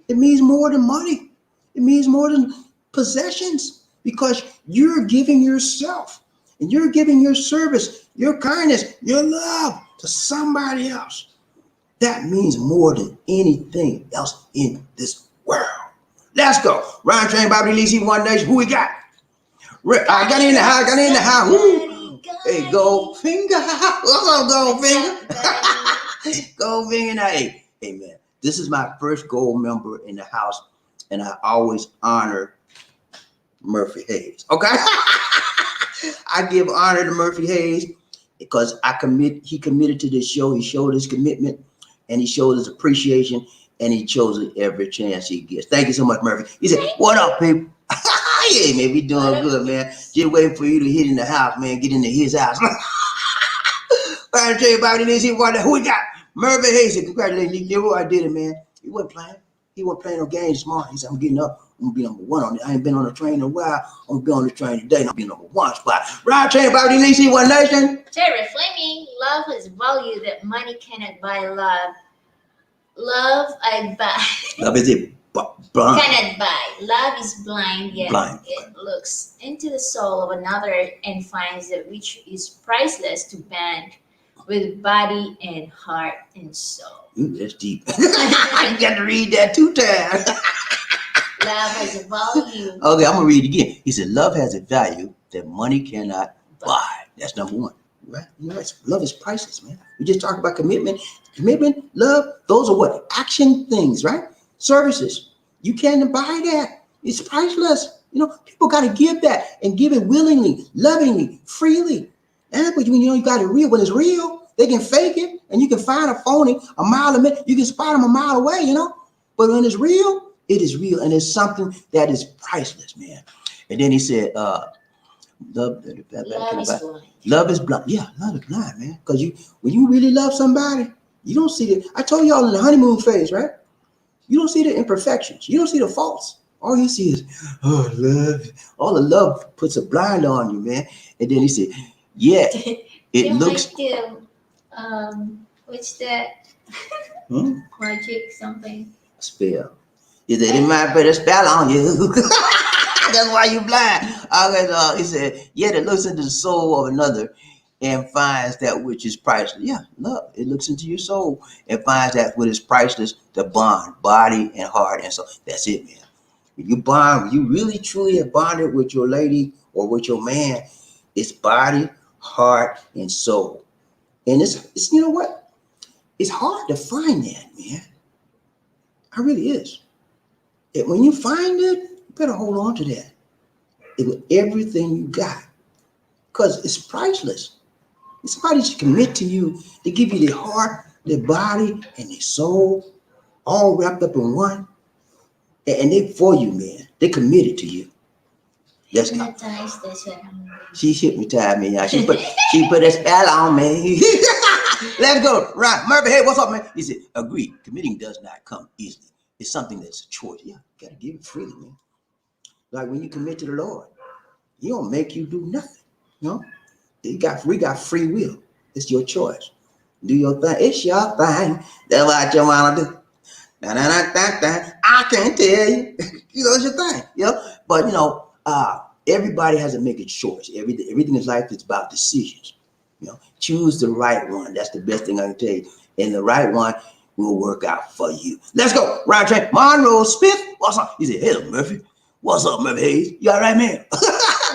It means more than money. It means more than possessions, because you're giving yourself and you're giving your service, your kindness, your love to somebody else. That means more than anything else in this world. Let's go. Ryan Train, BobbieD, Lizzie, One Nation. Who we got? I got in the house. Woo. Hey, Gold Finger. What's up, Gold Finger? Gold Finger. Now, hey, man. This is my first gold member in the house, and I always honor Murphy Hayes. Okay? I give honor to Murphy Hayes because he committed to this show. He showed his commitment, and he showed his appreciation, and he chose it every chance he gets. Thank you so much, Murphy. He said, "What up, people?" Yeah, man, we doing good, man. Just waiting for you to hit in the house, man. Get into his house. I'll tell you about it. Who we got? Murphy Hayes. Congratulations, Leroy. I did it, man. He wasn't playing. He wasn't playing no games this morning. He said, "I'm getting up. I'm gonna be number one on it. I ain't been on a train in a while. I'm gonna be on the train today. And I'll be number one spot." Ride train, BobbieD, Lizzie, One Nation. Terry Fleming, love has value that money cannot buy. Love I buy. Love is it blind. Cannot buy. Love is blind, yet Blind. it looks into the soul of another and finds that which is priceless to band with body and heart and soul. Ooh, that's deep. I got to read that 2 times. Love has a value. Okay, I'm gonna read it again. He said, "Love has a value that money cannot buy." That's number one, right? Love is priceless, man. We just talked about commitment, love. Those are what action things, right? Services. You can't buy that. It's priceless. People got to give that and give it willingly, lovingly, freely. And that's what you got it real. When it's real, they can fake it, and you can find a phony a mile a minute. You can spot them a mile away, But when it's real, it is real, and it's something that is priceless, man. And then he said, love is blind. Love is blind. Yeah, love is blind, man. Because when you really love somebody, you don't see it. I told y'all in the honeymoon phase, right? You don't see the imperfections. You don't see the faults. All you see is, love. All the love puts a blind on you, man. And then he said, yeah, it looks. What's that? Magic something. Spell. He said, it might put a spell on you. That's why you blind. He said, yet it looks into the soul of another and finds that which is priceless. Yeah, love. It looks into your soul and finds that which is priceless, the bond, body and heart and soul. That's it, man. When you bond, when you really truly have bonded with your lady or with your man, it's body, heart, and soul. And it's you know what? It's hard to find that, man. It really is. And when you find it, you better hold on to that. With everything you got. Because it's priceless. It's somebody to commit to you, to give you their heart, their body, and their soul, all wrapped up in one. And they for you, man. They committed to you. Yes. She hypnotized me, y'all. She put a spell on me. Let's go. Right. Murphy, hey, what's up, man? He said, agreed. Committing does not come easily. It's something that's a choice. Yeah, you gotta give it freely, man. Like when you commit to the Lord, He don't make you do nothing. We got free will. It's your choice. Do your thing. It's your thing. That's what you wanna do. I can't tell you. It's your thing. But everybody has to make a choice. Everything in life is about decisions. Choose the right one. That's the best thing I can tell you. And the right one will work out for you. Let's go. Ryan Train. Monroe Smith. What's up? He said, hello, Murphy. What's up, Murphy Hayes? You all right, man?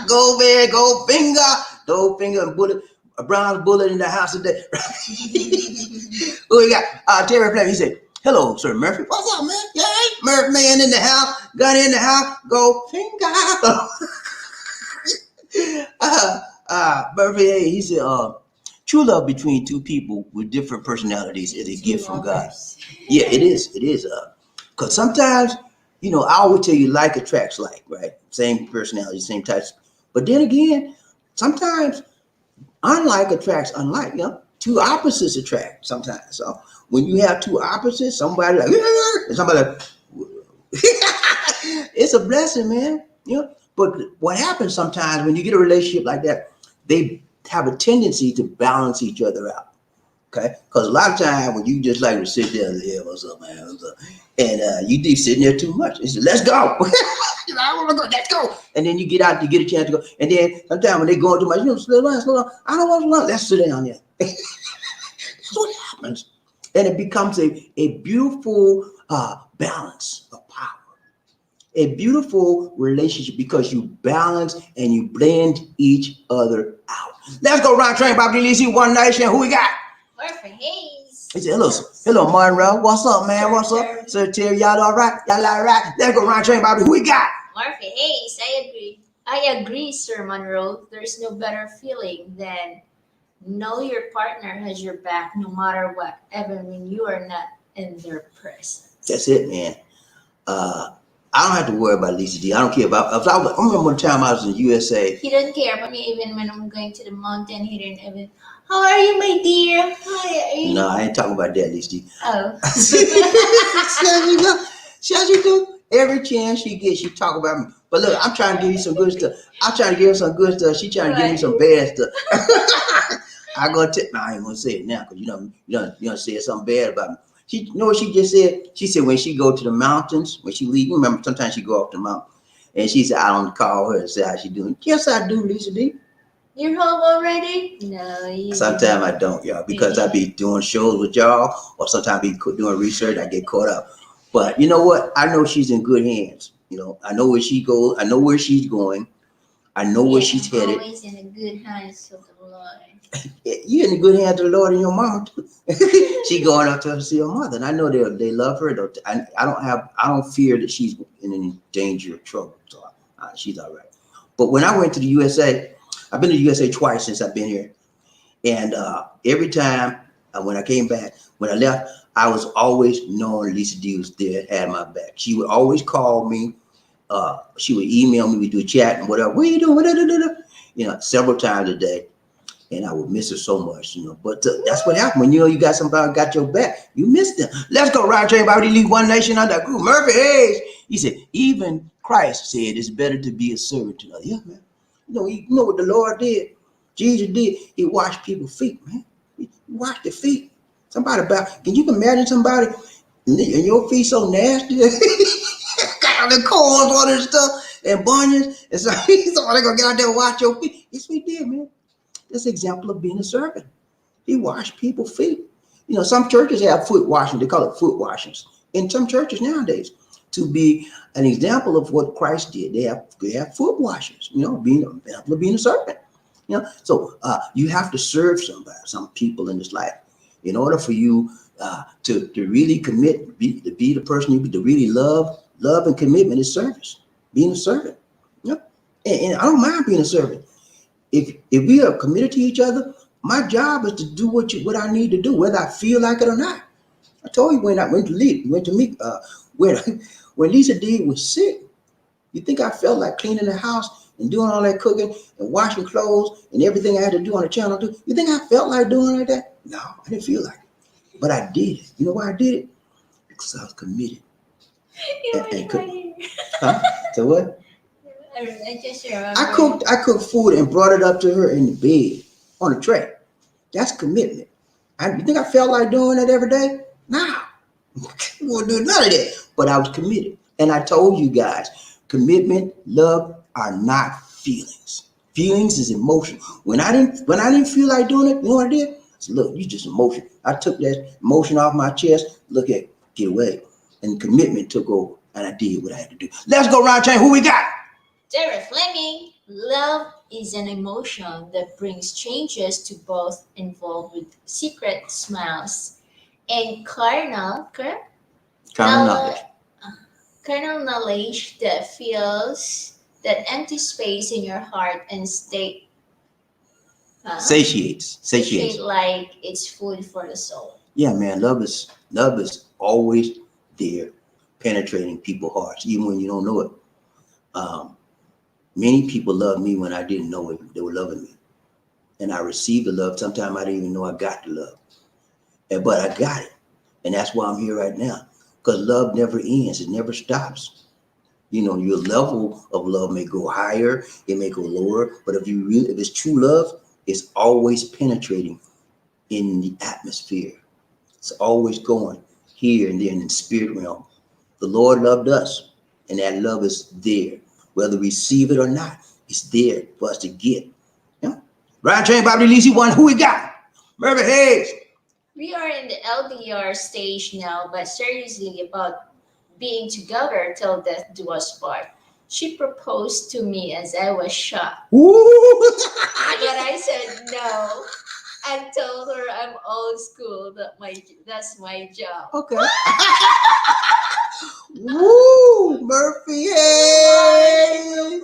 Go, man. Go finger. Go finger and bullet. A bronze bullet in the house today. Who we got? Terry Flame. He said, hello, Sir Murphy. What's up, man? Yeah, Murphy man in the house. Gun in the house. Go finger. Murphy Hayes. He said, true love between two people with different personalities is a gift from God. Yeah, it is. It is. Because sometimes, I always tell you like attracts like, right? Same personality, same types. But then again, sometimes unlike attracts unlike. Two opposites attract sometimes. So when you have two opposites, somebody like, and somebody like, it's a blessing, man. But what happens sometimes when you get a relationship like that, they have a tendency to balance each other out. Okay? Because a lot of times when you just like to sit there and say, what's up, man? What's up? And you deep sitting there too much. It's let's go. I want to go. Let's go. And then you get out, you get a chance to go. And then sometimes when they go too much, slow down, slow down. I don't want to learn. Let's sit down here. That's what happens. And it becomes a beautiful balance of power. A beautiful relationship because you balance and you blend each other out. Let's go, Ron Train, Bobby Lee, One Nation. Who we got? Murphy Hayes. He said, hello, Monroe. What's up, man? What's up? Sir Terry, y'all all right? Y'all all right? Let's go, Ron Train, Bobby. Who we got? Murphy Hayes. I agree, Sir Monroe. There's no better feeling than know your partner has your back no matter what, even when you are not in their presence. That's it, man. I don't have to worry about Lisa D. I don't care about. I remember one time I was in the USA. He doesn't care about me even when I'm going to the mountain. He didn't even. How are you, my dear? Hi, are you? No, I ain't talking about that, Lisa D. Oh. She do. Every chance she gets, she talk about me. But look, I'm trying to give you some good stuff. I'm trying to give her some good stuff. She trying to give me some bad stuff. I go tell. No, I ain't gonna say it now because you don't say something bad about me. You know what she just said? She said when she go to the mountains, when she leave, remember sometimes she go off the mountain, and she said I don't call her and say how she doing. Yes, I do, Lisa D. You're home already? No. Sometimes I don't, y'all, because I be doing shows with y'all, or sometimes I be doing research. I get caught up. But you know what? I know she's in good hands. I know where she goes. I know where she's going. I know where she's headed. Always in the good hands of the Lord. You're in the good hands of the Lord and your mama too. She going up to see her mother, and I know they love her. I don't fear that she's in any danger or trouble. So She's all right. But when I went to the USA, I've been to the USA twice since I've been here. And every time when I came back, when I left, I was always knowing Lisa D was there, had my back. She would always call me. She would email me. We do chat and whatever. What are you doing? Several times a day. And I would miss her so much, But that's what happened when you got somebody got your back. You miss them. Let's go, Ryan Train. Bobby lead one nation under group. Murphy Hayes. He said, even Christ said it's better to be a servant to others. Yeah, man. You know what the Lord did? Jesus did. He washed people's feet, man. He washed their feet. Somebody about. Can you imagine somebody and your feet so nasty? Got all the corns on and stuff and bunions. And so he's all gonna get out there and wash your feet. Yes, we did, man. That's an example of being a servant. He washed people's feet. Some churches have foot washing. They call it foot washings. In some churches nowadays, to be an example of what Christ did, they have foot washers. Being an example of being a servant. So you have to serve some people in this life, in order for you to really commit, to be the person you to really love and commitment is service. Being a servant. And I don't mind being a servant. If we are committed to each other, my job is to do what I need to do, whether I feel like it or not. I told you when I went to meet when Lisa D was sick. You think I felt like cleaning the house and doing all that cooking and washing clothes and everything I had to do on the channel? You think I felt like doing like that? No, I didn't feel like it. But I did it. You know why I did it? Because I was committed. Huh? So what? I just remember. I cooked food and brought it up to her in the bed on a tray. That's commitment. You think I felt like doing that every day? Nah. I won't do none of that. But I was committed. And I told you guys, commitment, love are not feelings. Feelings is emotion. When I didn't feel like doing it, you know what I did? I said, look, you just emotion. I took that emotion off my chest. Look at get away. And commitment took over. And I did what I had to do. Let's go round chain. Who we got? Sarah Fleming, love is an emotion that brings changes to both involved with secret smiles and carnal Knowledge. carnal knowledge that fills that empty space in your heart and Satiates. like it's food for the soul. Yeah, man. Love is always there, penetrating people's hearts, even when you don't know it. Many people loved me when I didn't know it. They were loving me. And I received the love. Sometimes I didn't even know I got the love. But I got it. And that's why I'm here right now. Because love never ends. It never stops. Your level of love may go higher. It may go lower. But if it's true love, it's always penetrating in the atmosphere. It's always going here and there in the spirit realm. The Lord loved us. And that love is there. Whether we receive it or not, it's there for us to get. Ryan Train, Bobby Lisi, one. Who we got? Murphy Hayes. We are in the LDR stage now, but seriously about being together till death do us part. She proposed to me as I was shocked. Ooh. But I said no. I told her I'm old school. That's my job. Okay. Woo, Murphy Hayes.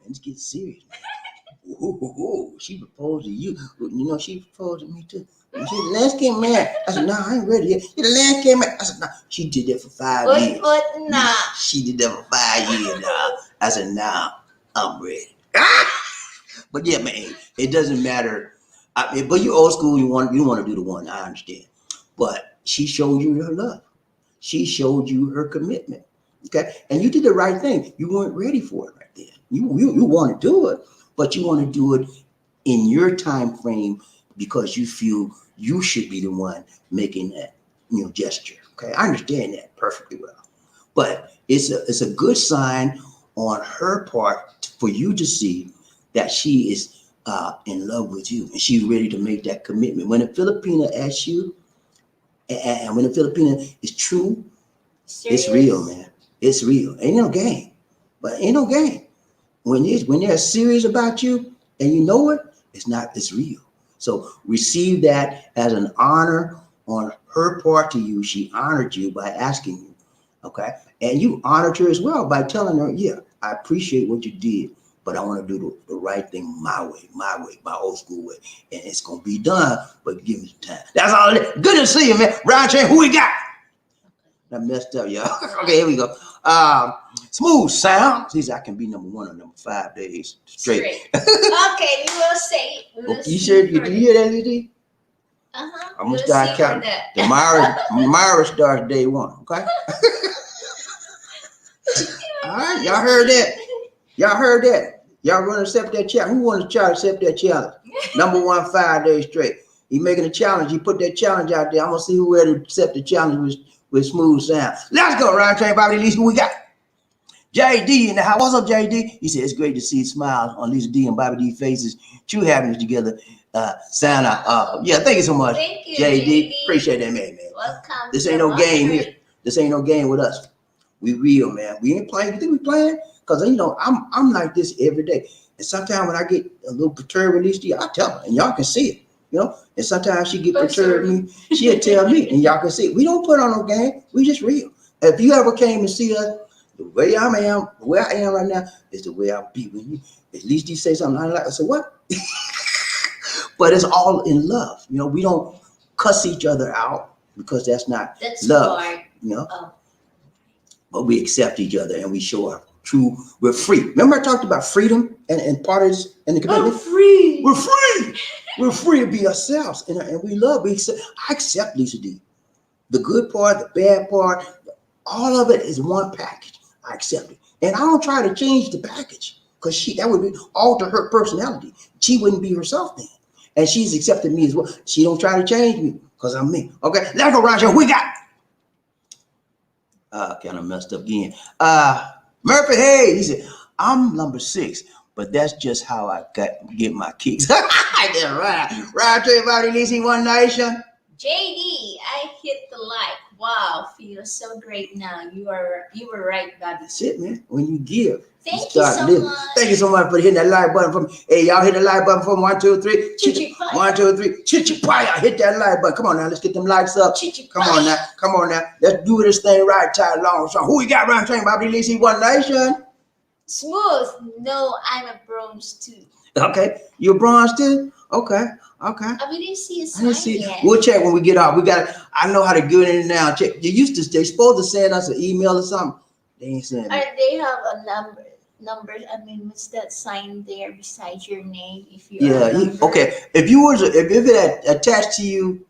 Let's get serious. Ooh, she proposed to you. She proposed to me too. She said, let's get married. I said, no, I ain't ready yet. She said, let's get married. I said, no. She did that for 5 years. Nah. She did that for 5 years now. I said, nah, I'm ready. But yeah, man, it doesn't matter. But you're old school. You want to do the one. I understand. But she showed you her love. She showed you her commitment. Okay, and you did the right thing. You weren't ready for it right then. You want to do it, but you want to do it in your time frame because you feel you should be the one making that gesture. Okay, I understand that perfectly well. But it's a good sign on her part for you to see that she is in love with you and she's ready to make that commitment. When a Filipina asks you, and when a Filipina is true, Serious? It's real, man. It's real. Ain't no game. But ain't no game. When they're serious about you and you know it, it's real. So receive that as an honor on her part to you. She honored you by asking you Okay. And you honored her as well by telling her, yeah, I appreciate what you did, but I want to do the right thing my way, my old school way. And it's going to be done, but give me time. That's all it is. Good to see you, man. Round chain, who we got? I messed up, y'all. Okay, here we go. Smooth sound. He said I can be number 1 or number 5 days straight. Okay, we will say. We will You sure? Did you hear that, Lizzie? I'm gonna start counting. The Myra starts day 1. Okay. All right, y'all heard that? Y'all heard that? Y'all want to accept that challenge? Who wants to try to accept that challenge? Number 1, 5 days straight. He making a challenge. He put that challenge out there. I'm gonna see who will accept the challenge with smooth sound. Let's go, Ryan Train Bobby. At least who we got? JD in the house. What's up, JD? He said it's great to see smiles on Lisa D and Bobby D faces. True happiness together. Sound out. Yeah, thank you so much. Thank you, JD. Appreciate that, man. Welcome. This ain't no game here. This ain't no game with us. We real, man. We ain't playing. You think we playing? Because I'm like this every day. And sometimes when I get a little perturbed with Lisa, I tell her, and y'all can see it. And sometimes she get perturbed with me. She'll tell me, and y'all can see it. We don't put on no game. We just real. If you ever came to see us, the way I am, where I am right now, is the way I'll be when you. At least you say something I like. I say what? But it's all in love. We don't cuss each other out because that's not love. But we accept each other and we show our true. We're free. Remember I talked about freedom and part of this and the commitment. I'm free. We're free. We're free to be ourselves, and we love. I accept Lisa D. The good part, the bad part, all of it is one package. I accept it, and I don't try to change the package because that would be alter her personality. She wouldn't be herself then, and she's accepted me as well. She don't try to change me because I'm me. Okay, let's go, Roger. We got. Kind of messed up again. Murphy Hayes. He said, I'm number 6. But that's just how I get my kicks. That's right. Right to everybody, Lizzie, One Nation. JD, I hit the like. Wow, feels so great now. You were right, Bobby. That's it, man. When you give. Thank you so much. Thank you so much for hitting that like button for me. Hey, y'all hit the like button for me. 1, 2, 3. Chichi-paya. 1, 2, 3. Chichi-paya. Hit that like button. Come on now. Let's get them likes up. Chichi-paya. Come on now. Let's do this thing right. Tie long. So who we got around train? Bobby Lizzie, One Nation. Smooth. No, I'm a bronze too. Okay. You're bronze too? Okay. I didn't see a sign I didn't see. yet. We'll check when we get off. I know how to get in and now. Check. They're supposed to send us an email or something. They ain't sending it. They have a number. I mean, what's that sign there beside your name? If you okay. If it had attached to you,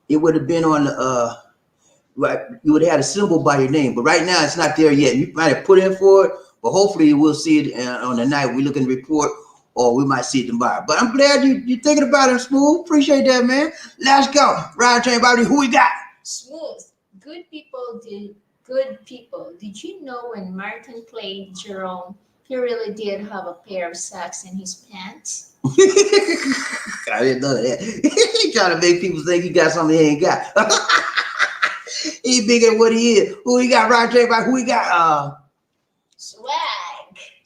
it would have been on the right. You would have had a symbol by your name, but right now it's not there yet. You might have put in for it, but hopefully we'll see it on the night we look in the report. Or we might see it tomorrow. But I'm glad you're thinking about it, Smooth. Appreciate that, man. Let's go. Ride train, Bobby. Who we got? Smooth. Good people. Did you know when Martin played Jerome, he really did have a pair of socks in his pants? I didn't know that. He trying to make people think he got something he ain't got. He bigger than what he is. Who we got? Ride train, Bobby. Who we got?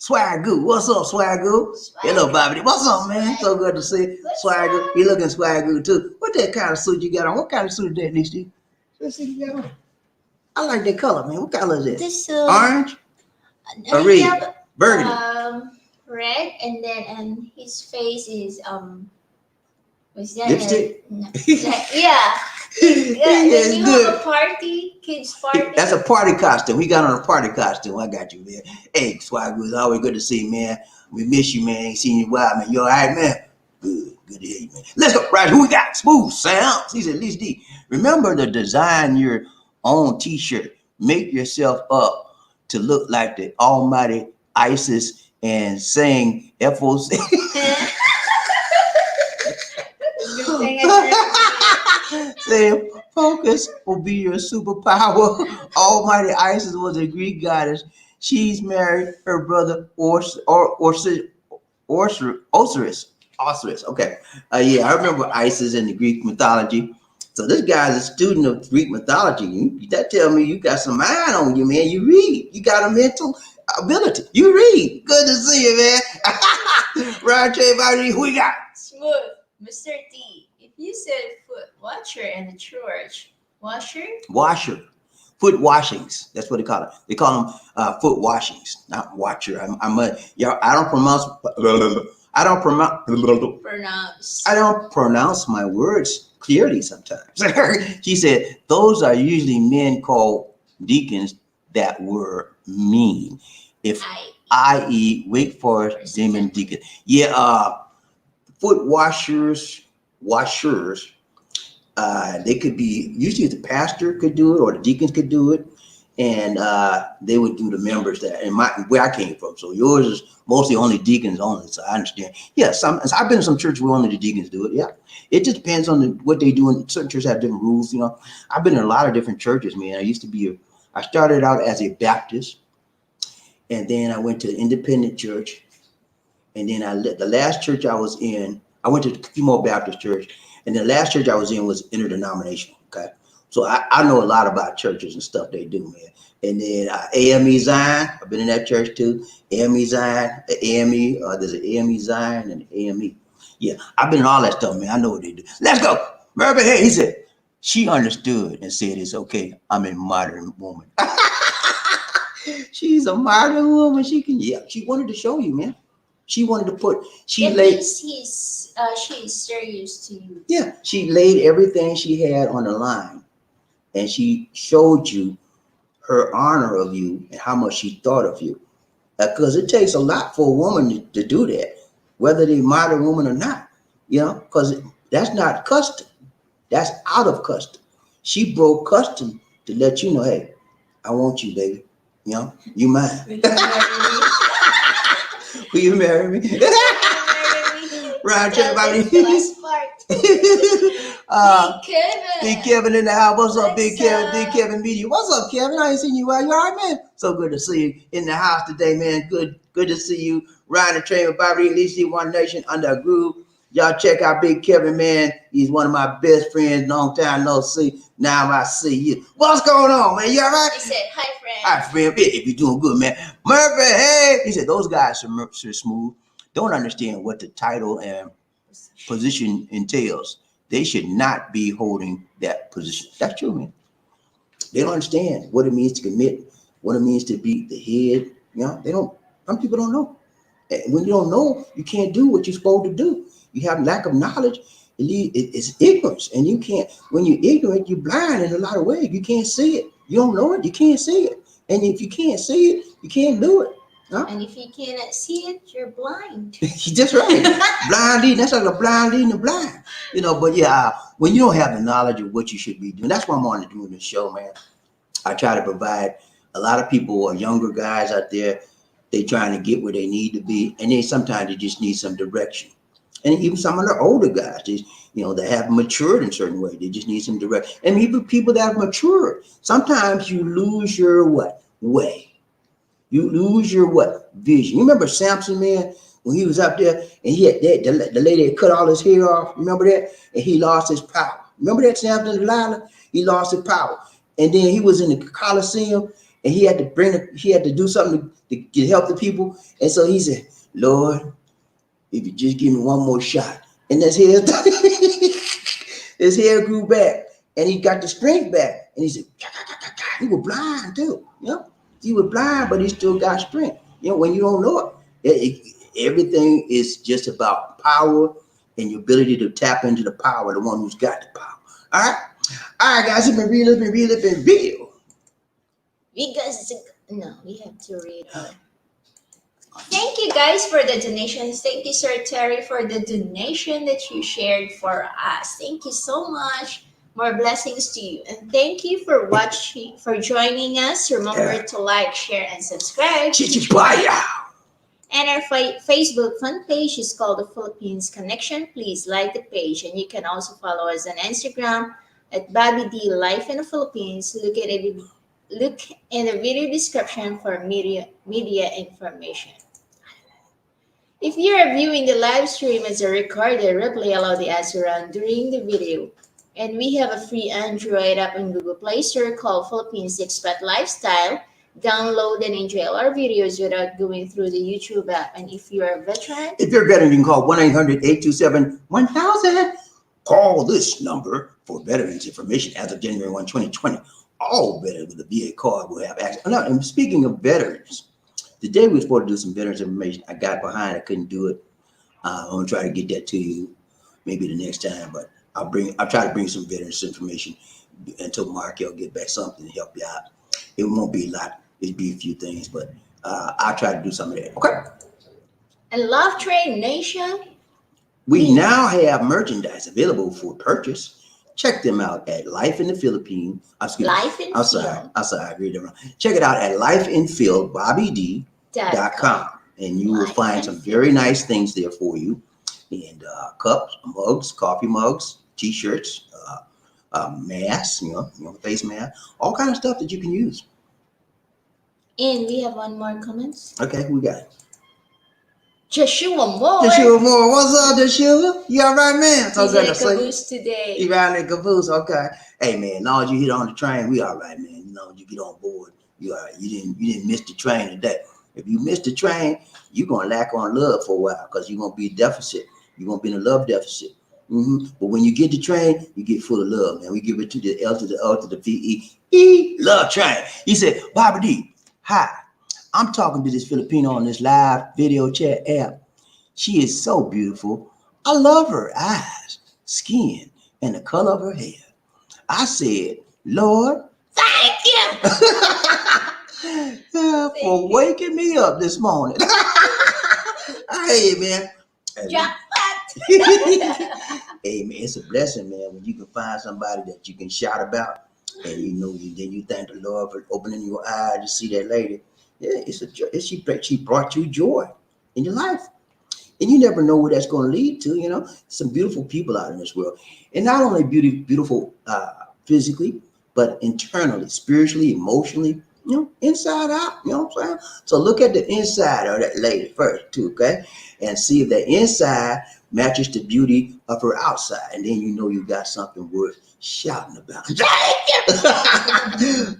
Swagoo. What's up, Swagoo? Hello, Bobby. What's up, man? So good to see Swagoo. You looking Swagoo too. What that kind of suit you got on? What kind of suit is that, Nisty? Let's see you got on. I like that color, man. What color is that? This orange? Or red? Burgundy. Red, and his face is what's that? Lipstick? Yeah. It's you good. have a party, kids party. That's a party costume. We got on a party costume. I got you, man. Hey, Swagoo, it's always good to see you, man. We miss you, man. Ain't seen you in a while, man. You all right, man? Good to hear you, man. Let's go. Right, who we got? Smooth sounds. He said, Lisa D. Remember to design your own T-shirt. Make yourself up to look like the almighty ISIS and sing FOC. Saying focus will be your superpower. Almighty Isis was a Greek goddess. She's married her brother Osiris. Okay. Yeah, I remember Isis in the Greek mythology. So this guy's a student of Greek mythology. That tell me you got some mind on you, man. You read. You got a mental ability. You read. Good to see you, man. Roger, everybody, who we got? Smooth. Mr. D. If you said foot washer in the church, washer? foot washings. That's what they call it. They call them foot washings, not watcher. Yeah, I don't pronounce. I don't pronounce. Pronounce. I don't pronounce my words clearly sometimes. She said those are usually men called deacons that were mean. If i.e. Wake Forest Demon Deacon. Yeah, foot washers, they could be, usually the pastor could do it or the deacons could do it, and they would do the members that, and where I came from. So yours is mostly only deacons only, so I understand. Yeah, I've been in some churches where only the deacons do it. Yeah, it just depends on what they do, and certain churches have different rules. You know, I've been in a lot of different churches, man. I started out as a Baptist, and then I went to an independent church, and then the last church I was in, I went to the Female Baptist Church, and the last church I was in was interdenominational. Okay, so I know a lot about churches and stuff they do, man. And then AME Zion, I've been in that church too. AME Zion, AME, there's an AME Zion and AME. Yeah, I've been in all that stuff, man. I know what they do. Let's go. Murphy, hey, he said, she understood and said, it's okay. I'm a modern woman. She's a modern woman. She wanted to show you, man. She wanted to put, she is serious to you. Yeah, she laid everything she had on the line, and she showed you her honor of you and how much she thought of you. Because it takes a lot for a woman to do that, whether they're modern woman or not, you know, because that's not custom. That's out of custom. She broke custom to let you know, hey, I want you, baby. You know, you mine. Will you marry me? Right, check Big Kevin. Big Kevin in the house. What's up, Big Kevin? up? Big Kevin media. What's up, Kevin? I ain't seen you. You all right, man? So good to see you in the house today, man. Good to see you. Riding the train with BobbieD, at least One Nation under a groove. Y'all check out Big Kevin, man. He's one of my best friends. Long time no see. Now I see you. What's going on, man? You all right? He said, hi, friend. Hi, friend. If you're doing good, man. Murphy, hey. He said, those guys are smooth. Don't understand what the title and position entails. They should not be holding that position. That's true, man. They don't understand what it means to commit, what it means to be the head. You know, they don't, some people don't know. And when you don't know, you can't do what you're supposed to do. You have lack of knowledge. It's ignorance. And you can't, when you're ignorant, you're blind in a lot of ways. You can't see it. You don't know it, you can't see it. And if you can't see it, you can't do it. Huh? And if you cannot see it, you're blind. That's right. Blind leading, that's like a blind leading the blind. You know, but yeah, when you don't have the knowledge of what you should be doing, that's why I'm on to doing this show, man. I try to provide a lot of people or younger guys out there, they trying to get where they need to be. And then sometimes they just need some direction. And even some of the older guys, they have matured in certain way. They just need some direction. And even people that have matured, sometimes you lose your way. You lose your vision. You remember Samson, man, when he was up there and he had the lady had cut all his hair off. Remember that? And he lost his power. Remember that, Samson and Delilah? He lost his power. And then he was in the Colosseum and he had to do something to help the people. And so he said, Lord, if you just give me one more shot. And his hair grew back and he got the strength back. And he said, he was blind too. You know, he was blind, but he still got strength. You know, when you don't know everything is just about power and your ability to tap into the power, the one who's got the power. All right, guys, it's been real. We have to read. Thank you guys for the donations. Thank you, Sir Terry, for the donation that you shared for us. Thank you so much. More blessings to you. And thank you for watching, for joining us. Remember to like, share, and subscribe. And our Facebook fan page is called The Philippines Connection. Please like the page. And you can also follow us on Instagram at BobbieD Life in the Philippines. Look in the video description for media information. If you are viewing the live stream as a recorded replay, allow the ads to run during the video. And we have a free Android app and Google Play Store called Philippines Expat Lifestyle. Download and enjoy our videos without going through the YouTube app. And if you are a veteran, you can call 1-800-827-1000. Call this number for veterans information as of January 1, 2020. all veterans with a VA card will have access. Now, and speaking of veterans, today we were supposed to do some veterans information. I got behind. I couldn't do it. I'm gonna try to get that to you maybe the next time. But I'll try to bring some veterans information until Mark will get back something to help you out. It won't be a lot. It'll be a few things, but I'll try to do some of that. Okay. And Love Train Nation. We now have merchandise available for purchase. Check them out at Life in the Philippines. Life in I'm sorry, I read it wrong. Check it out at lifeinfield.BobbieD.com, and you will find some very nice things there for you. And cups, mugs, coffee mugs, T-shirts, masks, face mask, all kind of stuff that you can use. And we have one more comments. Okay, who we got? Joshua Moore. Joshua Moore, what's up, Joshua? You all right, man? He's in a caboose today. You riding in a caboose, okay? Hey, man, now as you hit on the train, we all right, man. You get on board, you all right. You didn't miss the train today. If you missed the train, you're gonna lack on love for a while because you're gonna be deficit. You're gonna be in a love deficit. But when you get the train, you get full of love, man. We give it to the L to the O to the VE, love train. He said, BobbieD, hi. I'm talking to this Filipino on this live video chat app. She is so beautiful. I love her eyes, skin, and the color of her hair. I said, Lord, Thank you. for waking me up this morning. Hey, man. Jackpot. Hey, man, it's a blessing, man, when you can find somebody that you can shout about, and then you thank the Lord for opening your eyes to see that lady. Yeah, it's a joy. She brought you joy in your life. And you never know where that's going to lead to, Some beautiful people out in this world. And not only beautiful physically, but internally, spiritually, emotionally, inside out, you know what I'm saying? So look at the inside of that lady first, too, okay? And see if the inside matches the beauty of her outside. And then you got something worth shouting about.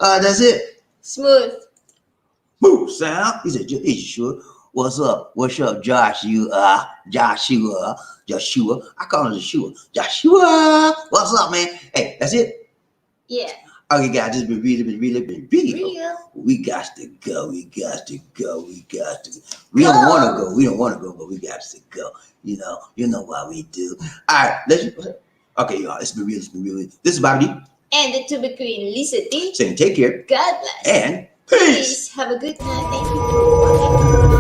That's it. Smooth. Move, sound. He said, sure. What's up? What's up, Joshua? Joshua. I call him Joshua. What's up, man? Hey, that's it? Yeah. Okay, guys, this has been really been real. Real. We got to go. We don't want to go. We don't want to go, but we got to go. You know why we do. All right, okay, y'all. It's been real. This is BobbieD. And the To-Be Queen, Lisa D. Saying take care. God bless. And Please have a good night. Thank you for watching.